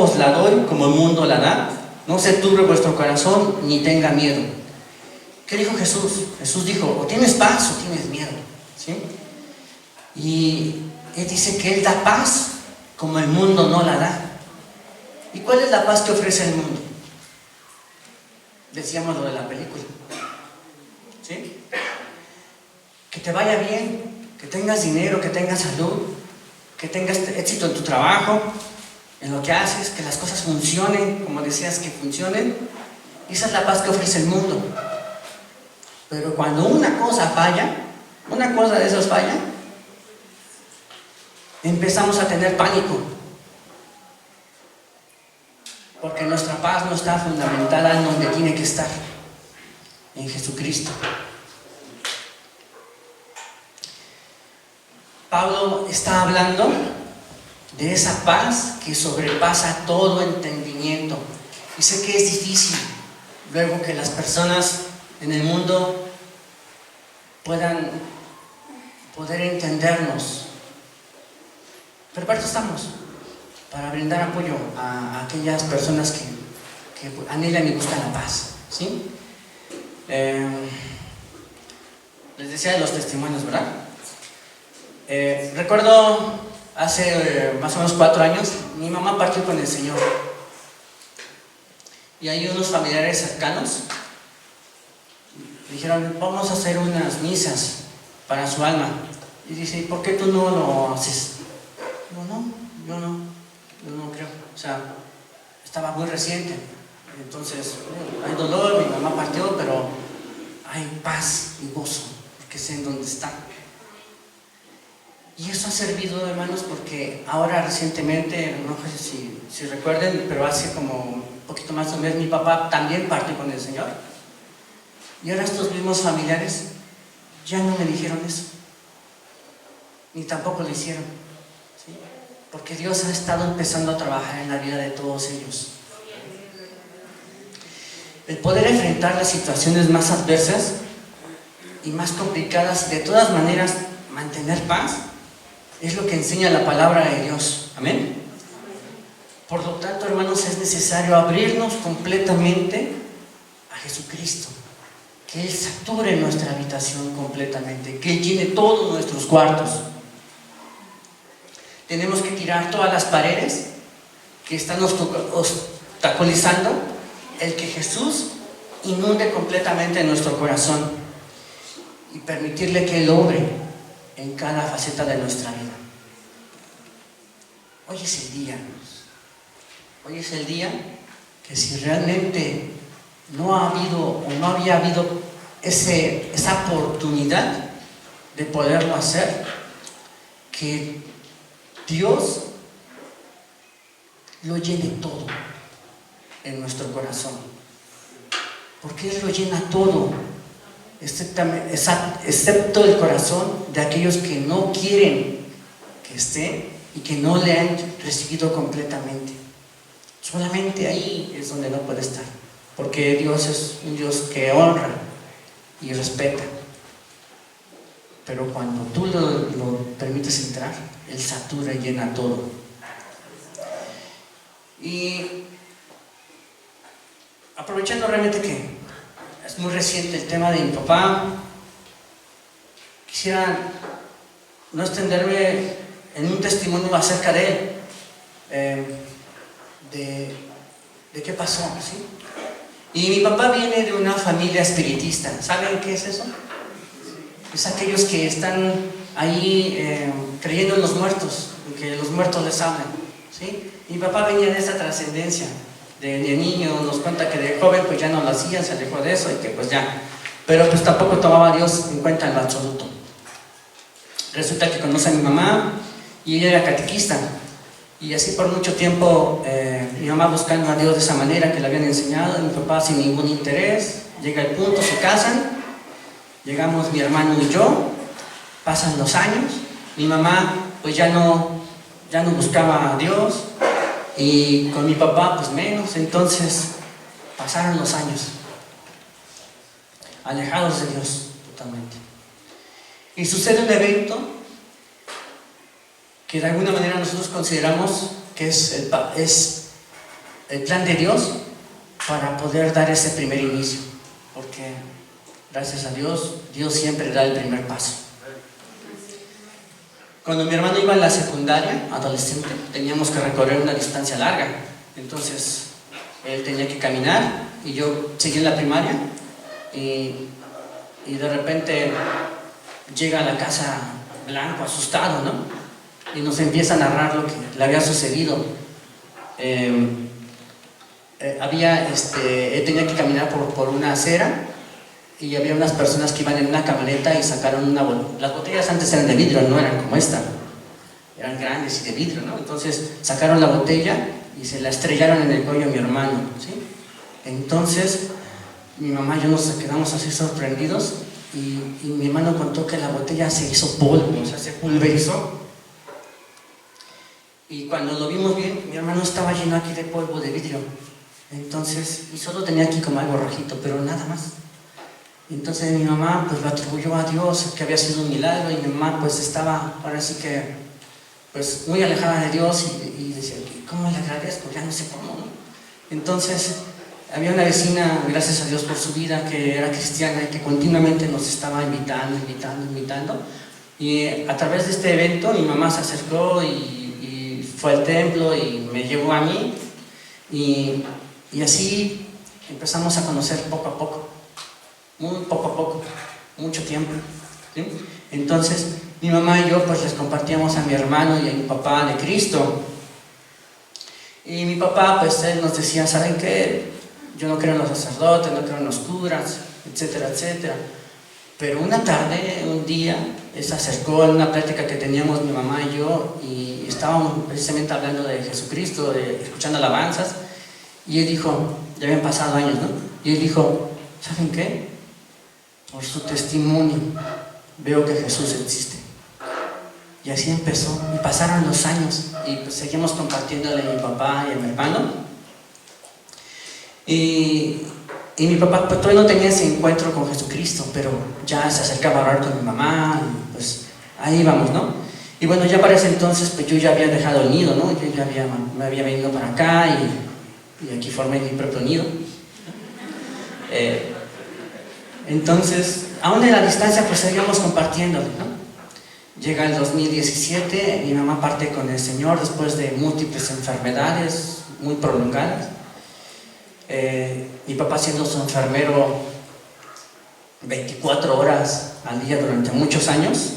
os la doy como el mundo la da. No se turbe vuestro corazón ni tenga miedo. ¿Qué dijo Jesús? Jesús dijo, o tienes paz o tienes miedo, ¿sí? Y Él dice que Él da paz como el mundo no la da. ¿Y cuál es la paz que ofrece el mundo? Decíamos lo de la película, ¿sí? Que te vaya bien, que tengas dinero, que tengas salud, que tengas éxito en tu trabajo, en lo que haces, que las cosas funcionen como deseas que funcionen. Esa es la paz que ofrece el mundo. Pero cuando una cosa falla, una cosa de esas falla, empezamos a tener pánico. Porque nuestra paz no está fundamentada en donde tiene que estar, en Jesucristo. Pablo está hablando de esa paz que sobrepasa todo entendimiento. Y sé que es difícil luego que las personas en el mundo puedan poder entendernos. Pero para eso estamos, para brindar apoyo a aquellas personas que anhelan y buscan la paz, ¿sí? Les decía de los testimonios, ¿verdad? Recuerdo hace más o menos 4 años, mi mamá partió con el Señor. Y hay unos familiares cercanos dijeron, vamos a hacer unas misas para su alma. Y dice, ¿por qué tú no lo haces? Yo no creo. O sea, estaba muy reciente. Entonces, hay dolor, mi mamá partió, pero hay paz y gozo, porque sé en dónde está. Y eso ha servido, hermanos, porque ahora recientemente, no sé si recuerden, pero hace como un poquito más de un mes, mi papá también partió con el Señor. Y ahora estos mismos familiares ya no me dijeron eso, ni tampoco lo hicieron, ¿sí? Porque Dios ha estado empezando a trabajar en la vida de todos ellos. El poder enfrentar las situaciones más adversas y más complicadas, de todas maneras mantener paz, es lo que enseña la palabra de Dios. Amén. Por lo tanto, hermanos, es necesario abrirnos completamente a Jesucristo, que Él sature nuestra habitación completamente, que Él llene todos nuestros cuartos. Tenemos que tirar todas las paredes que están obstaculizando el que Jesús inunde completamente nuestro corazón y permitirle que Él obre en cada faceta de nuestra vida. Hoy es el día, hermanos. Hoy es el día que si realmente no ha habido o no había habido esa oportunidad de poderlo hacer, que Dios lo llene todo en nuestro corazón, porque Él lo llena todo, excepto el corazón de aquellos que no quieren que esté y que no le han recibido completamente. Solamente ahí es donde no puede estar, porque Dios es un Dios que honra y respeta. Pero cuando tú lo permites entrar, Él satura y llena todo. Y aprovechando realmente que es muy reciente el tema de mi papá, quisiera no extenderme en un testimonio acerca de él, de qué pasó, ¿sí? Y mi papá viene de una familia espiritista. ¿Saben qué es eso? Es aquellos que están ahí creyendo en los muertos, en que los muertos les hablan, ¿sí? Mi papá venía de esa trascendencia. De niño nos cuenta que de joven pues ya no lo hacía, se alejó de eso y que pues ya, pero pues tampoco tomaba a Dios en cuenta en lo absoluto. Resulta que conoce a mi mamá y ella era catequista, y así por mucho tiempo mi mamá buscando a Dios de esa manera que le habían enseñado, y mi papá sin ningún interés. Llega el punto, se casan, llegamos mi hermano y yo, pasan los años, mi mamá pues ya no buscaba a Dios, y con mi papá pues menos. Entonces pasaron los años alejados de Dios totalmente, y sucede un evento que de alguna manera nosotros consideramos que es el plan de Dios para poder dar ese primer inicio, porque gracias a Dios, Dios siempre da el primer paso. Cuando mi hermano iba a la secundaria, adolescente, teníamos que recorrer una distancia larga, entonces él tenía que caminar y yo seguí en la primaria y de repente llega a la casa blanco, asustado, ¿no? Y nos empieza a narrar lo que le había sucedido. Él tenía que caminar por una acera y había unas personas que iban en una camioneta y sacaron las botellas antes eran de vidrio, no eran como esta, eran grandes y de vidrio, ¿no? Entonces sacaron la botella y se la estrellaron en el cuello a mi hermano, ¿sí? Entonces mi mamá y yo nos quedamos así sorprendidos y mi hermano contó que la botella se hizo polvo, o sea, se pulverizó. Y cuando lo vimos bien, mi hermano estaba lleno aquí de polvo de vidrio. Entonces, y solo tenía aquí como algo rojito, pero nada más. Entonces mi mamá pues lo atribuyó a Dios, que había sido un milagro, y mi mamá pues estaba ahora sí que pues muy alejada de Dios y decía, ¿cómo le agradezco? Ya no sé cómo, ¿no? Entonces había una vecina, gracias a Dios por su vida, que era cristiana y que continuamente nos estaba invitando. Y a través de este evento mi mamá se acercó y fue al templo y me llevó a mí y así empezamos a conocer poco a poco, muy poco a poco, mucho tiempo, ¿sí? Entonces mi mamá y yo pues les compartíamos a mi hermano y a mi papá de Cristo. Y mi papá pues él nos decía, ¿saben qué? Yo no creo en los sacerdotes, no creo en los curas, etcétera, etcétera. Pero una tarde, un día, él se acercó en una plática que teníamos mi mamá y yo y estábamos precisamente hablando de Jesucristo, escuchando alabanzas, y él dijo, ya habían pasado años, ¿no? Y él dijo, ¿saben qué? Por su testimonio veo que Jesús existe. Y así empezó, y pasaron los años, y pues seguimos compartiéndole a mi papá y a mi hermano. Y mi papá pues, todavía no tenía ese encuentro con Jesucristo, pero ya se acercaba a hablar con mi mamá, y pues ahí vamos, ¿no? Y bueno, ya para ese entonces pues yo ya había dejado el nido, ¿no? Yo ya me había venido para acá y aquí formé mi propio nido. Entonces, aún en la distancia pues seguíamos compartiéndolo, ¿no? Llega el 2017, mi mamá parte con el Señor después de múltiples enfermedades muy prolongadas. Mi papá siendo su enfermero 24 horas al día durante muchos años,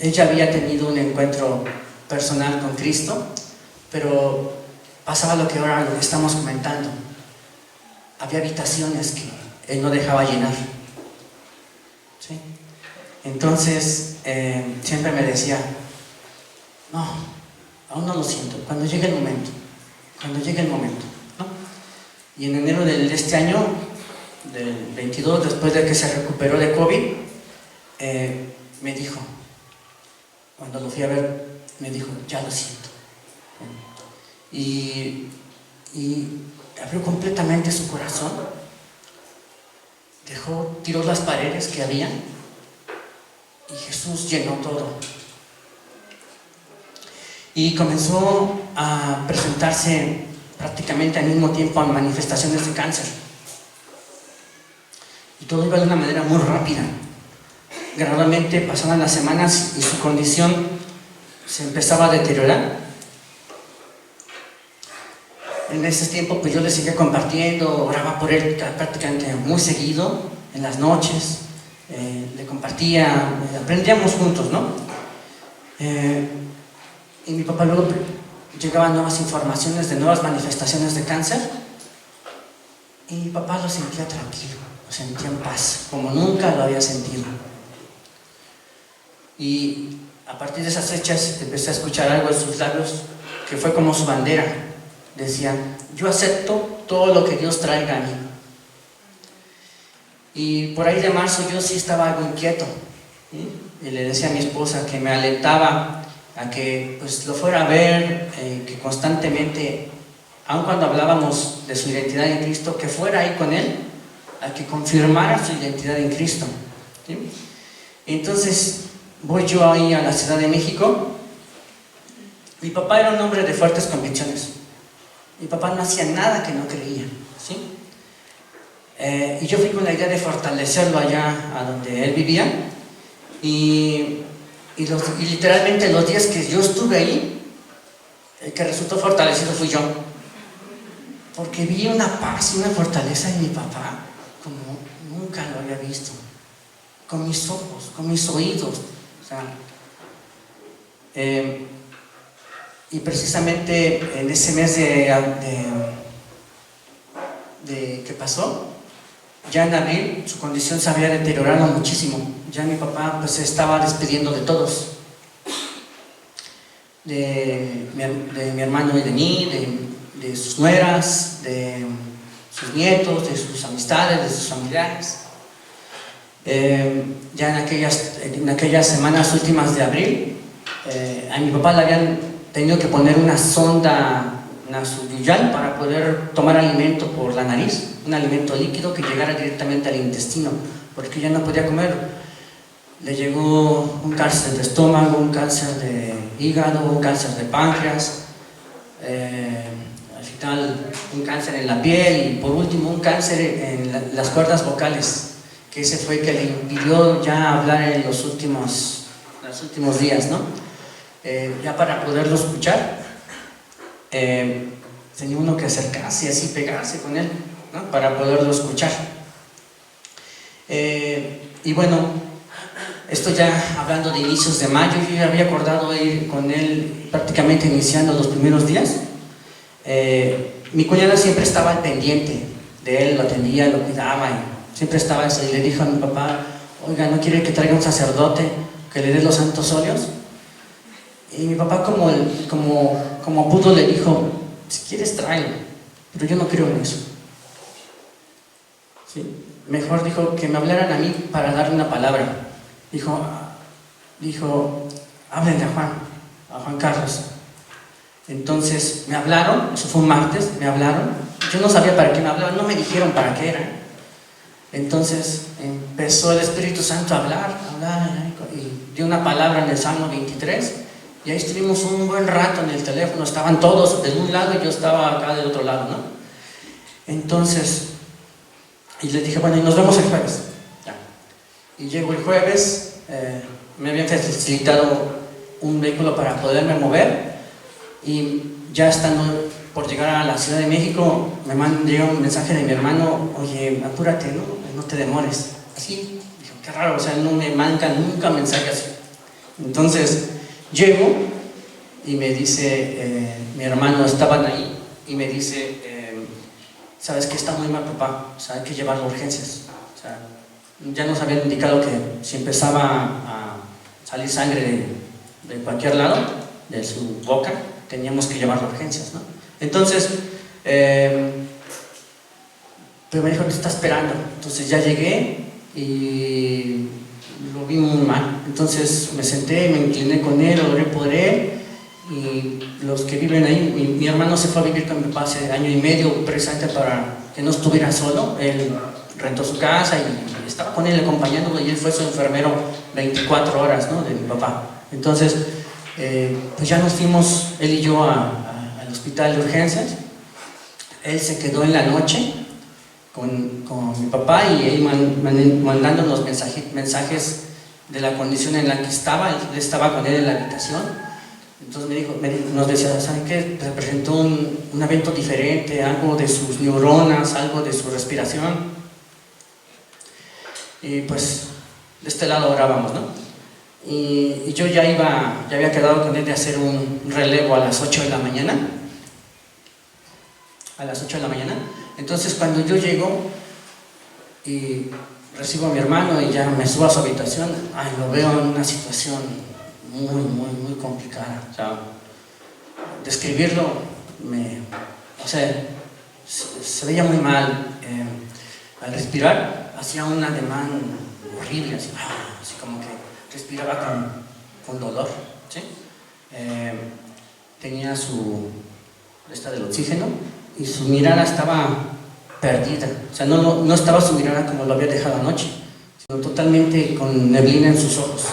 ella había tenido un encuentro personal con Cristo, pero pasaba lo que ahora lo que estamos comentando. Había habitaciones que él no dejaba llenar, ¿sí? Entonces siempre me decía, no, aún no lo siento, cuando llegue el momento, ¿no? Y en enero de este año, del 22, después de que se recuperó de COVID, me dijo, cuando lo fui a ver, me dijo, ya lo siento. Y abrió completamente su corazón, tiró las paredes que había, y Jesús llenó todo. Y comenzó a presentarse prácticamente al mismo tiempo a manifestaciones de cáncer. Y todo iba de una manera muy rápida. Gradualmente pasaban las semanas y su condición se empezaba a deteriorar. En ese tiempo pues yo le seguía compartiendo, oraba por él prácticamente muy seguido, en las noches, le compartía, aprendíamos juntos, ¿no? Y mi papá luego llegaban nuevas informaciones de nuevas manifestaciones de cáncer y mi papá lo sentía tranquilo, lo sentía en paz, como nunca lo había sentido. Y a partir de esas fechas empecé a escuchar algo en sus labios que fue como su bandera. Decía, yo acepto todo lo que Dios traiga a mí. Y por ahí de marzo yo sí estaba algo inquieto, ¿sí? Y le decía a mi esposa que me alentaba a que pues lo fuera a ver, que constantemente, aun cuando hablábamos de su identidad en Cristo, que fuera ahí con él, a que confirmara su identidad en Cristo, ¿sí? Entonces voy yo ahí a la Ciudad de México Mi papá era un hombre de fuertes convicciones. Mi papá no hacía nada que no creía, ¿sí? Y yo fui con la idea de fortalecerlo allá a donde él vivía. Y literalmente los días que yo estuve ahí, el que resultó fortalecido fui yo. Porque vi una paz y una fortaleza en mi papá como nunca lo había visto. Con mis ojos, con mis oídos. O sea, y precisamente en ese mes que pasó, ya en abril su condición se había deteriorado muchísimo. Ya mi papá pues se estaba despidiendo de todos, de mi hermano y de mí, de sus nueras, de sus nietos, de sus amistades, de sus familiares. Ya en aquellas semanas últimas de abril, a mi papá le habían tenido que poner una sonda nasogenial para poder tomar alimento por la nariz, un alimento líquido que llegara directamente al intestino, porque ya no podía comer. Le llegó un cáncer de estómago, un cáncer de hígado, un cáncer de páncreas, al final un cáncer en la piel y por último un cáncer en las cuerdas vocales, que ese fue el que le impidió ya hablar en los últimos días, ¿no? Ya para poderlo escuchar, tenía uno que acercarse y así pegarse con él, ¿no? Para poderlo escuchar. Y bueno, esto ya hablando de inicios de mayo, yo ya había acordado ir con él prácticamente iniciando los primeros días. Mi cuñada siempre estaba al pendiente de él, lo atendía, lo cuidaba y siempre estaba eso. Y le dijo a mi papá: oiga, ¿no quiere que traiga un sacerdote que le dé los santos óleos? Y mi papá como pudo le dijo: si quieres tráelo, pero yo no creo en eso. ¿Sí? Mejor dijo que me hablaran a mí para darle una palabra. Dijo, háblenle a Juan Carlos. Entonces me hablaron, eso fue un martes, me hablaron. Yo no sabía para qué me hablaban, no me dijeron para qué era. Entonces empezó el Espíritu Santo a hablar, y dio una palabra en el Salmo 23. Y ahí estuvimos un buen rato en el teléfono, estaban todos de un lado y yo estaba acá del otro lado, ¿no? Entonces, y les dije, bueno, y nos vemos el jueves. Ya. Y llego el jueves, me habían facilitado un vehículo para poderme mover, y ya estando por llegar a la Ciudad de México, llega un mensaje de mi hermano: oye, apúrate, no te demores. Así, dije, qué raro, o sea, no me manca nunca mensaje así. Entonces, llego y me dice, mi hermano, estaban ahí, y me dice, ¿sabes qué? Está muy mal papá, o sea, hay que llevarlo a urgencias. O sea, ya nos habían indicado que si empezaba a salir sangre de cualquier lado, de su boca, teníamos que llevarlo a urgencias, ¿no? Entonces, pero me dijo que está esperando. Entonces ya llegué y lo vi muy mal. Entonces me senté, me incliné con él, oré por él. Y los que viven ahí, mi hermano se fue a vivir con mi papá hace año y medio, precisamente para que no estuviera solo. Él rentó su casa y estaba con él acompañándolo, y él fue su enfermero 24 horas, ¿no?, de mi papá. Entonces, pues ya nos fuimos, él y yo, al hospital de urgencias. Él se quedó en la noche con mi papá, y él mandándonos mensajes de la condición en la que estaba. Él estaba con él en la habitación. Entonces nos decía, ¿saben qué? Se presentó un evento diferente, algo de sus neuronas, algo de su respiración. Y pues de este lado orábamos, ¿no? Y yo ya había quedado con él de hacer un relevo a las 8 de la mañana. A las 8 de la mañana. Entonces cuando yo llego y recibo a mi hermano y ya me subo a su habitación, lo veo en una situación muy complicada. O sea, describirlo, o sea, se veía muy mal. Al respirar hacía un ademán horrible, así como que respiraba con dolor, ¿sí? Tenía del oxígeno, y su mirada estaba perdida. O sea, no estaba su mirada como lo había dejado anoche, sino totalmente con neblina en sus ojos.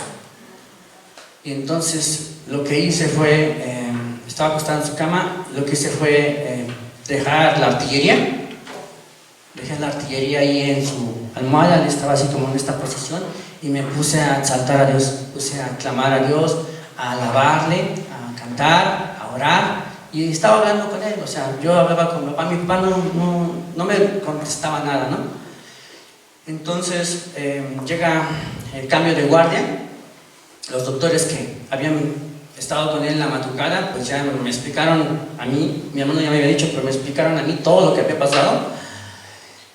Y entonces lo que hice fue estaba acostado en su cama, lo que hice fue dejar la artillería. Dejé la artillería ahí en su almohada, estaba así como en esta posición y me puse a exaltar a Dios, puse a clamar a Dios, a alabarle, a cantar, a orar y estaba hablando con él, o sea, yo hablaba con mi papá no me contestaba nada, ¿no? Entonces llega el cambio de guardia, los doctores que habían estado con él en la madrugada, pues ya me explicaron a mí, mi hermano ya me había dicho, pero me explicaron a mí todo lo que había pasado.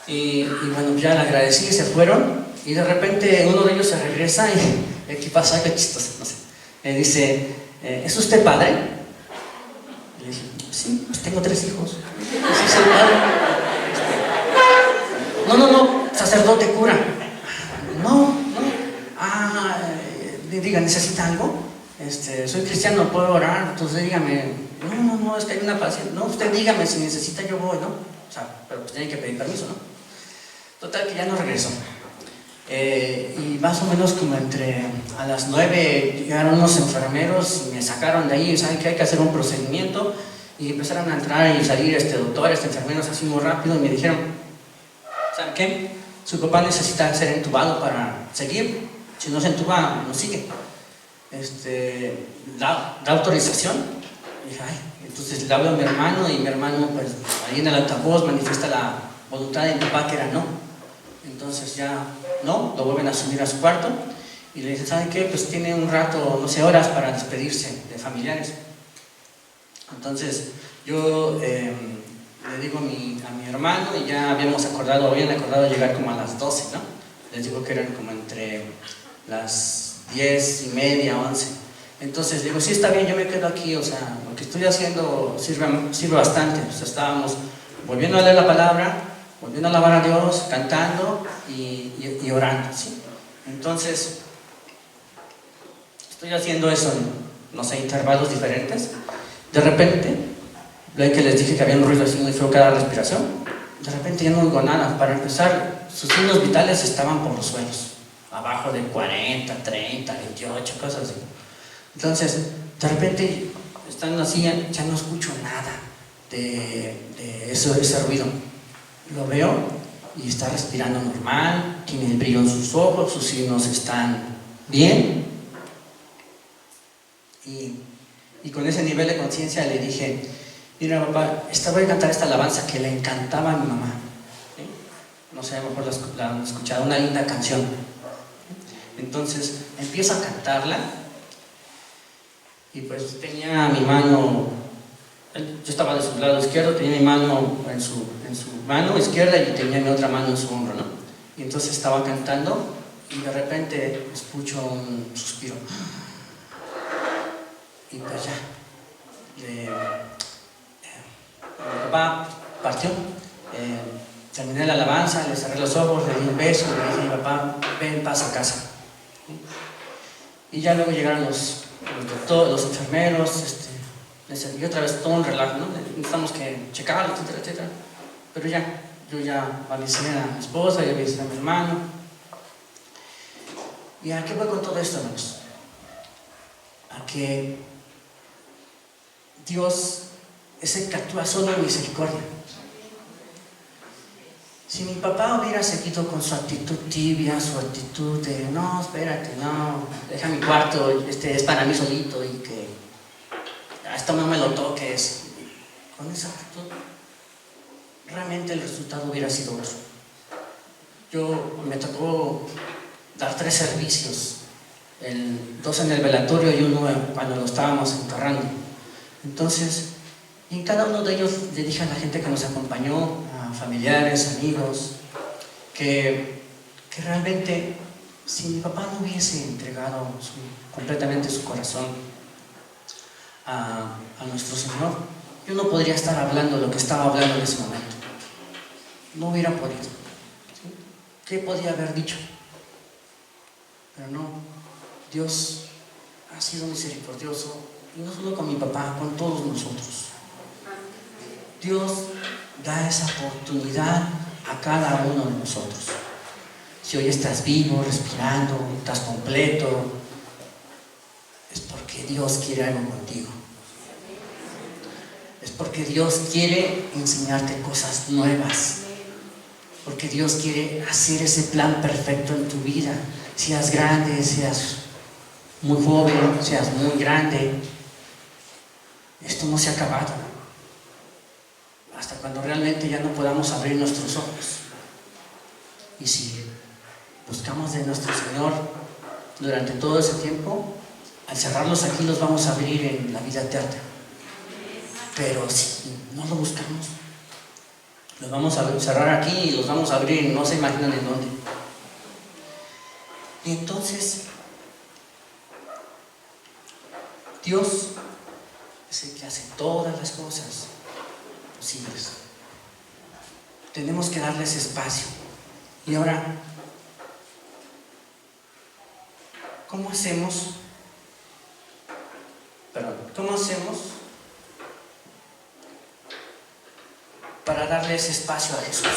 Y bueno, ya le agradecí, se fueron y de repente uno de ellos se regresa y aquí pasa algo chistoso, no sé. Dice, ¿es usted padre? Y le dije, sí, pues tengo 3 hijos. Sí, soy padre. No, sacerdote, cura. No. Diga, ¿necesita algo? Soy cristiano, puedo orar, entonces dígame. No, es que hay una paciente. No, usted dígame, si necesita yo voy, ¿no? O sea, pero pues tiene que pedir permiso, ¿no? Total que ya no regresó. Y más o menos como a las 9 llegaron unos enfermeros y me sacaron de ahí, saben que hay que hacer un procedimiento y empezaron a entrar y salir doctores, enfermeros así muy rápido y me dijeron, ¿saben qué? Su papá necesita ser entubado para seguir, si no se entuba no sigue. Da autorización. Y dije, entonces le hablo a mi hermano y mi hermano pues ahí en el altavoz manifiesta la voluntad de mi papá que era no. Entonces ya no, lo vuelven a subir a su cuarto y le dicen, ¿saben qué? Pues tiene un rato, no sé, horas para despedirse de familiares. Entonces yo le digo a mi hermano y ya habían acordado llegar como a las 12, ¿no? Les digo que eran como entre las 10:30, 11. Entonces le digo, sí, está bien, yo me quedo aquí, o sea, lo que estoy haciendo sirve bastante. O sea, estábamos volviendo a leer la palabra, volviendo a alabar a Dios, cantando y orando, ¿sí? Entonces, estoy haciendo eso en, no sé, intervalos diferentes. De repente, ven que les dije que había un ruido así muy feo cada respiración. De repente ya no oigo nada. Para empezar, sus signos vitales estaban por los suelos, abajo de 40, 30, 28, cosas así. Entonces, de repente, estando así, ya no escucho nada de ese ruido. Lo veo y está respirando normal, tiene el brillo en sus ojos, sus signos están bien. Y con ese nivel de conciencia le dije, mira papá, voy a cantar esta alabanza que le encantaba a mi mamá. ¿Sí? No sé, a lo mejor la han escuchado, una linda canción. Entonces empiezo a cantarla y pues tenía mi mano, yo estaba de su lado izquierdo, tenía mi mano en su mano izquierda y tenía mi otra mano en su hombro, ¿no? Y entonces estaba cantando y de repente escucho un suspiro. Y pues ya, mi papá partió, terminé la alabanza, le cerré los ojos, le di un beso, le dije, papá, ven, pasa a casa. Y ya luego llegaron los doctores, los enfermeros, y otra vez todo un relajo, ¿no? Necesitamos que checarlo, etcétera, etcétera. Pero yo ya avisé a mi esposa y avisé a mi hermano. ¿Y a qué voy con todo esto, hermanos? A que Dios es el que actúa solo en misericordia. Si mi papá hubiera seguido con su actitud tibia, su actitud de no, espérate, no, deja mi cuarto, es para mí solito y que esto no me lo toques, con esa actitud, realmente el resultado hubiera sido otro. Me tocó dar 3 servicios, 2 en el velatorio y 1 cuando lo estábamos enterrando. Entonces, en cada uno de ellos le dije a la gente que nos acompañó, a familiares, amigos, que realmente si mi papá no hubiese entregado completamente su corazón a nuestro Señor, yo no podría estar hablando lo que estaba hablando en ese momento. No hubiera podido. ¿Sí? ¿Qué podía haber dicho? Pero no, Dios ha sido misericordioso, y no solo con mi papá, con todos nosotros. Dios da esa oportunidad a cada uno de nosotros. Si hoy estás vivo, respirando, estás completo, es porque Dios quiere algo contigo. es porque Dios quiere enseñarte cosas nuevas. Porque Dios quiere hacer ese plan perfecto en tu vida. Seas grande, seas muy joven, seas muy grande. Esto no se ha acabado. Hasta cuando realmente ya no podamos abrir nuestros ojos. Y si buscamos de nuestro Señor durante todo ese tiempo, al cerrarlos aquí los vamos a abrir en la vida eterna. Pero si no lo buscamos, los vamos a cerrar aquí y los vamos a abrir, no se imaginan en dónde. Y entonces, Dios es el que hace todas las cosas posibles. Tenemos que darles espacio. Y ahora, ¿cómo hacemos para darle ese espacio a Jesús?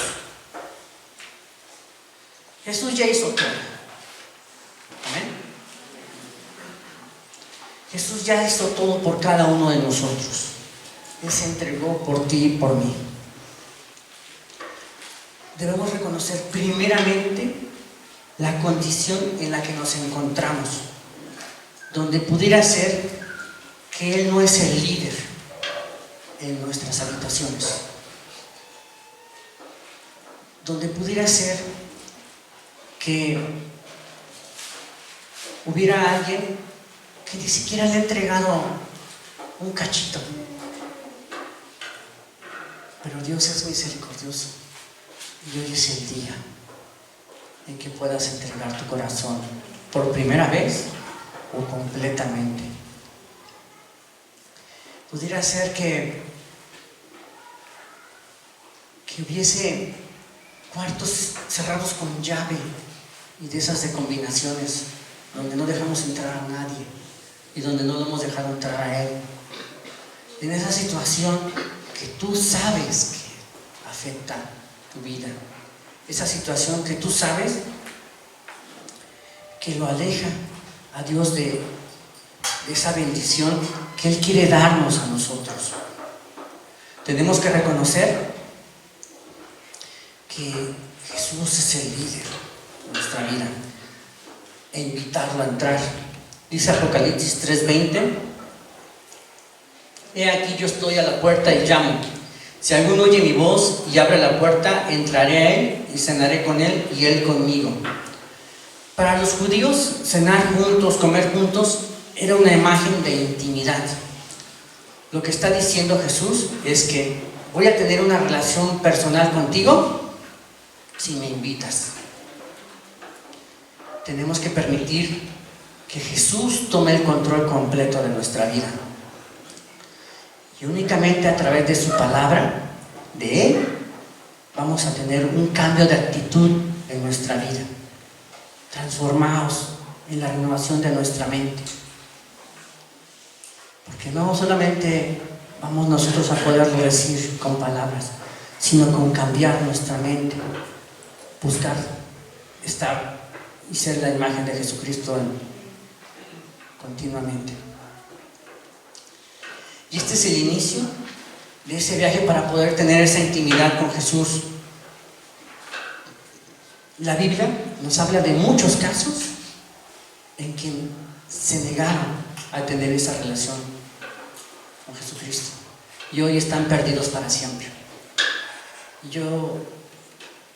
Jesús ya hizo todo. Amén. Jesús ya hizo todo por cada uno de nosotros. Él se entregó por ti y por mí. Debemos reconocer primeramente la condición en la que nos encontramos, donde pudiera ser que Él no es el líder en nuestras habitaciones, donde pudiera ser que hubiera alguien que ni siquiera le ha entregado un cachito. Pero Dios es misericordioso y hoy es el día en que puedas entregar tu corazón por primera vez o completamente. Pudiera ser que hubiese cuartos cerrados con llave y de esas de combinaciones donde no dejamos entrar a nadie y donde no lo hemos dejado entrar a Él. En esa situación que tú sabes que afecta tu vida, esa situación que tú sabes que lo aleja a Dios de esa bendición que Él quiere darnos a nosotros. Tenemos que reconocer que Jesús es el líder de nuestra vida e invitarlo a entrar. Dice Apocalipsis 3:20: he aquí yo estoy a la puerta y llamo. Si alguno oye mi voz y abre la puerta, entraré a él y cenaré con él y él conmigo. Para los judíos, cenar juntos, comer juntos, era una imagen de intimidad. Lo que está diciendo Jesús es que voy a tener una relación personal contigo si me invitas. Tenemos que permitir que Jesús tome el control completo de nuestra vida. Y únicamente a través de su palabra, de Él, vamos a tener un cambio de actitud en nuestra vida, transformados en la renovación de nuestra mente. Porque no solamente vamos nosotros a poderlo decir con palabras, sino con cambiar nuestra mente, buscar estar y ser la imagen de Jesucristo continuamente. Y este es el inicio de ese viaje para poder tener esa intimidad con Jesús. La Biblia nos habla de muchos casos en que se negaron a tener esa relación con Jesucristo y hoy están perdidos para siempre.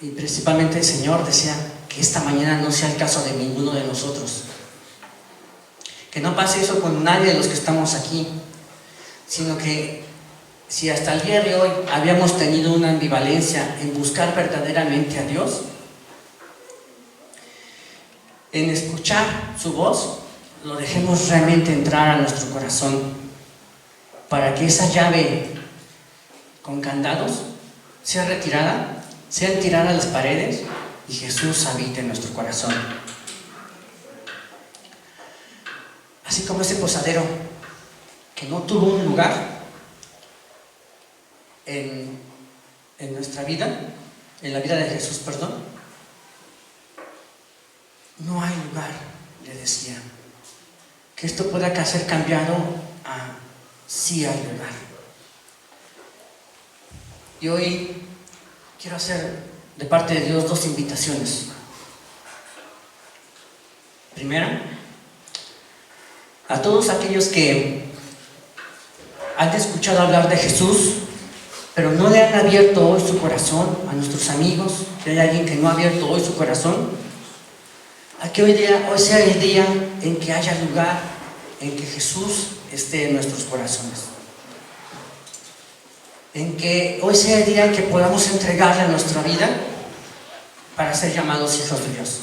Y principalmente el Señor desea que esta mañana no sea el caso de ninguno de nosotros, que no pase eso con nadie de los que estamos aquí, sino que si hasta el día de hoy habíamos tenido una ambivalencia en buscar verdaderamente a Dios, en escuchar su voz, lo dejemos realmente entrar a nuestro corazón, para que esa llave con candados sea retirada, sean tiradas las paredes y Jesús habite en nuestro corazón. Así como ese posadero que no tuvo un lugar en nuestra vida, en la vida de Jesús, perdón. No hay lugar, le decía. Que esto pueda ser cambiado a sí hay lugar. Y hoy quiero hacer de parte de Dios 2 invitaciones. Primera, a todos aquellos que han escuchado hablar de Jesús, pero no le han abierto hoy su corazón, a nuestros amigos, si hay alguien que no ha abierto hoy su corazón, a que hoy sea el día en que haya lugar, en que Jesús esté en nuestros corazones. En que hoy sea el día en que podamos entregarle nuestra vida para ser llamados hijos de Dios.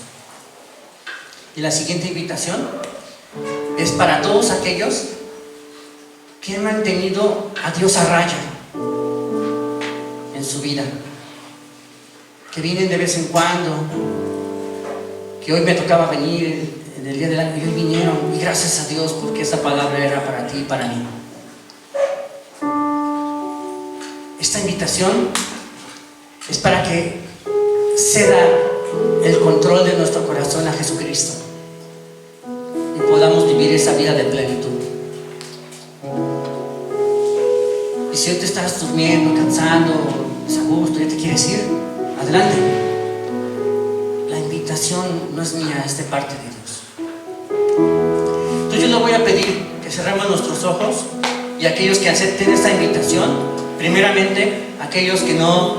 Y la siguiente invitación es para todos aquellos que han mantenido a Dios a raya en su vida, que vienen de vez en cuando, que hoy me tocaba venir en el día del año y hoy vinieron, y gracias a Dios porque esa palabra era para ti y para mí. Esta invitación es para que ceda el control de nuestro corazón a Jesucristo y podamos vivir esa vida de plenitud. Y si hoy te estás durmiendo, cansando, desagusto, ya te quieres ir, adelante. La invitación no es mía, es de parte de Dios. Entonces yo le voy a pedir que cerremos nuestros ojos y aquellos que acepten esta invitación, primeramente aquellos que no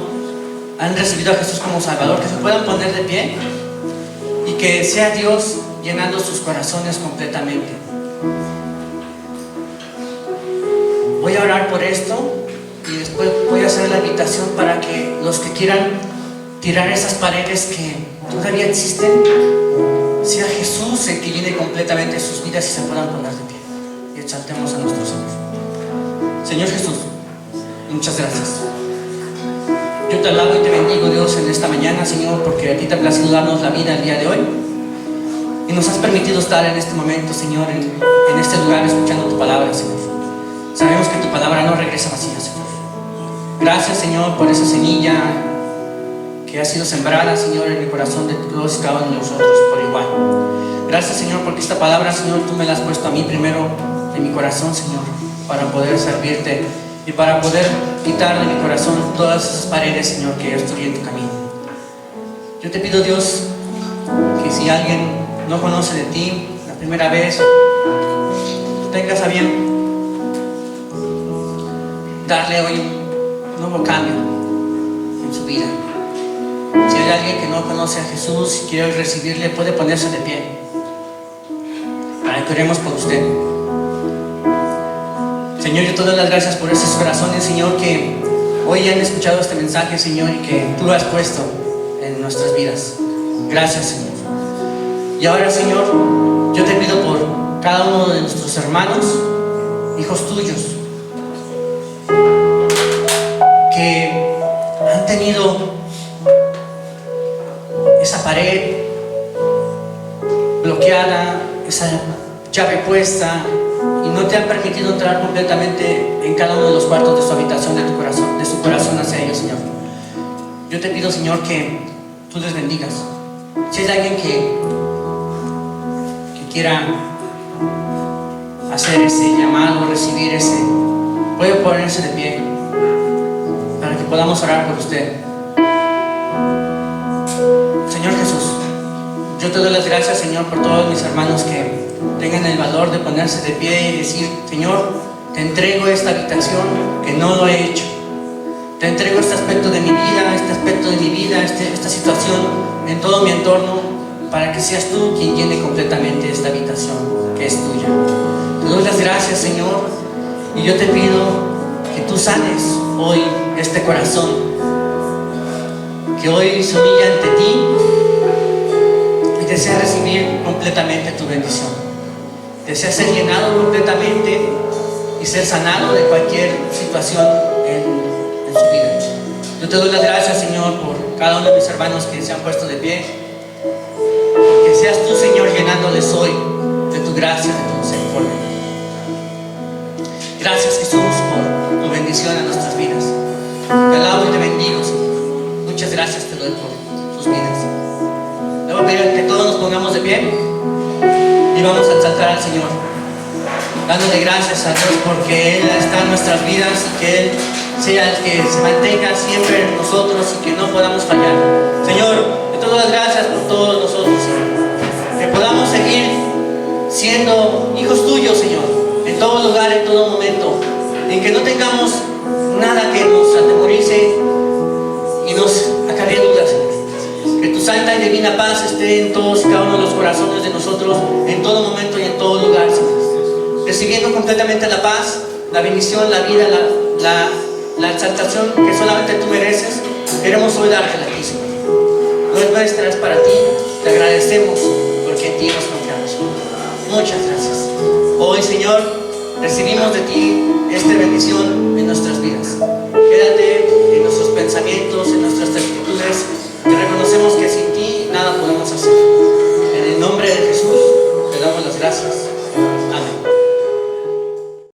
han recibido a Jesús como Salvador, que se puedan poner de pie y que sea Dios llenando sus corazones completamente. Voy a orar por esto y después voy a hacer la invitación para que los que quieran tirar esas paredes que todavía existen, sea Jesús el que llene completamente sus vidas y se puedan poner de pie y exaltemos a nuestro Señor. Señor Jesús, muchas gracias. Yo te alabo y te bendigo, Dios, en esta mañana, Señor, porque a ti te ha placido darnos la vida el día de hoy y nos has permitido estar en este momento, Señor, en este lugar escuchando tu palabra, Señor. Sabemos que tu palabra no regresa vacía, Señor. Gracias, Señor, por esa semilla que ha sido sembrada, Señor, en el corazón de todos y cada uno de nosotros por igual. Gracias, Señor, porque esta palabra, Señor, tú me la has puesto a mí primero en mi corazón, Señor, para poder servirte y para poder quitar de mi corazón todas esas paredes, Señor, que yo estoy en tu camino. Yo te pido, Dios, que si alguien no conoce de ti la primera vez, tengas a bien darle hoy un nuevo cambio en su vida. Si hay alguien que no conoce a Jesús y quiere recibirle, puede ponerse de pie para que oremos por usted. Señor, yo te doy las gracias por esos corazones, Señor, que hoy han escuchado este mensaje, Señor, y que tú lo has puesto en nuestras vidas. Gracias, Señor. Y ahora, Señor, yo te pido por cada uno de nuestros hermanos, hijos tuyos, que han tenido esa pared bloqueada, esa llave puesta y no te han permitido entrar completamente en cada uno de los cuartos de su habitación, de su corazón hacia ellos, Señor. Yo te pido, Señor, que tú les bendigas. Si hay alguien que quiera hacer ese llamado, recibir ese, puede ponerse de pie para que podamos orar por usted. Señor Jesús, yo te doy las gracias, Señor, por todos mis hermanos que tengan el valor de ponerse de pie y decir: Señor, te entrego esta habitación que no lo he hecho. Te entrego este aspecto de mi vida, esta situación en todo mi entorno, para que seas tú quien llene completamente esta habitación que es tuya. Te doy las gracias, Señor, y yo te pido que tú sanes hoy este corazón, que hoy se humilla ante ti y desea recibir completamente tu bendición. Desea ser llenado completamente y ser sanado de cualquier situación en su vida. Yo te doy las gracias, Señor, por cada uno de mis hermanos que se han puesto de pie. Que seas tú, Señor, llenándoles hoy de tu gracia, de tu misericordia. Gracias, Jesús, por tu bendición a nuestras vidas. Te alabo y te bendigo, Señor. Muchas gracias te doy por sus vidas. Le voy a pedir que todos nos pongamos de pie y vamos a exaltar al Señor, dándole gracias a Dios porque Él está en nuestras vidas y que Él sea el que se mantenga siempre en nosotros y que no podamos fallar. Señor, te doy las gracias por todos nosotros, Señor. Que podamos seguir siendo hijos tuyos, Señor, en todo lugar, en todo momento. En que no tengamos nada que nos atemorice y nos acarree dudas, Señor. Que tu santa y divina paz esté en todos y cada uno de los corazones de nosotros, en todo momento y en todo lugar, Señor. Recibiendo completamente la paz, la bendición, la vida, la exaltación que solamente tú mereces, queremos hoy darte a ti, Señor. No es nuestra, es para ti. Te agradecemos porque en ti nos confiamos. Muchas gracias. Hoy, Señor, recibimos de ti esta bendición en nuestras vidas.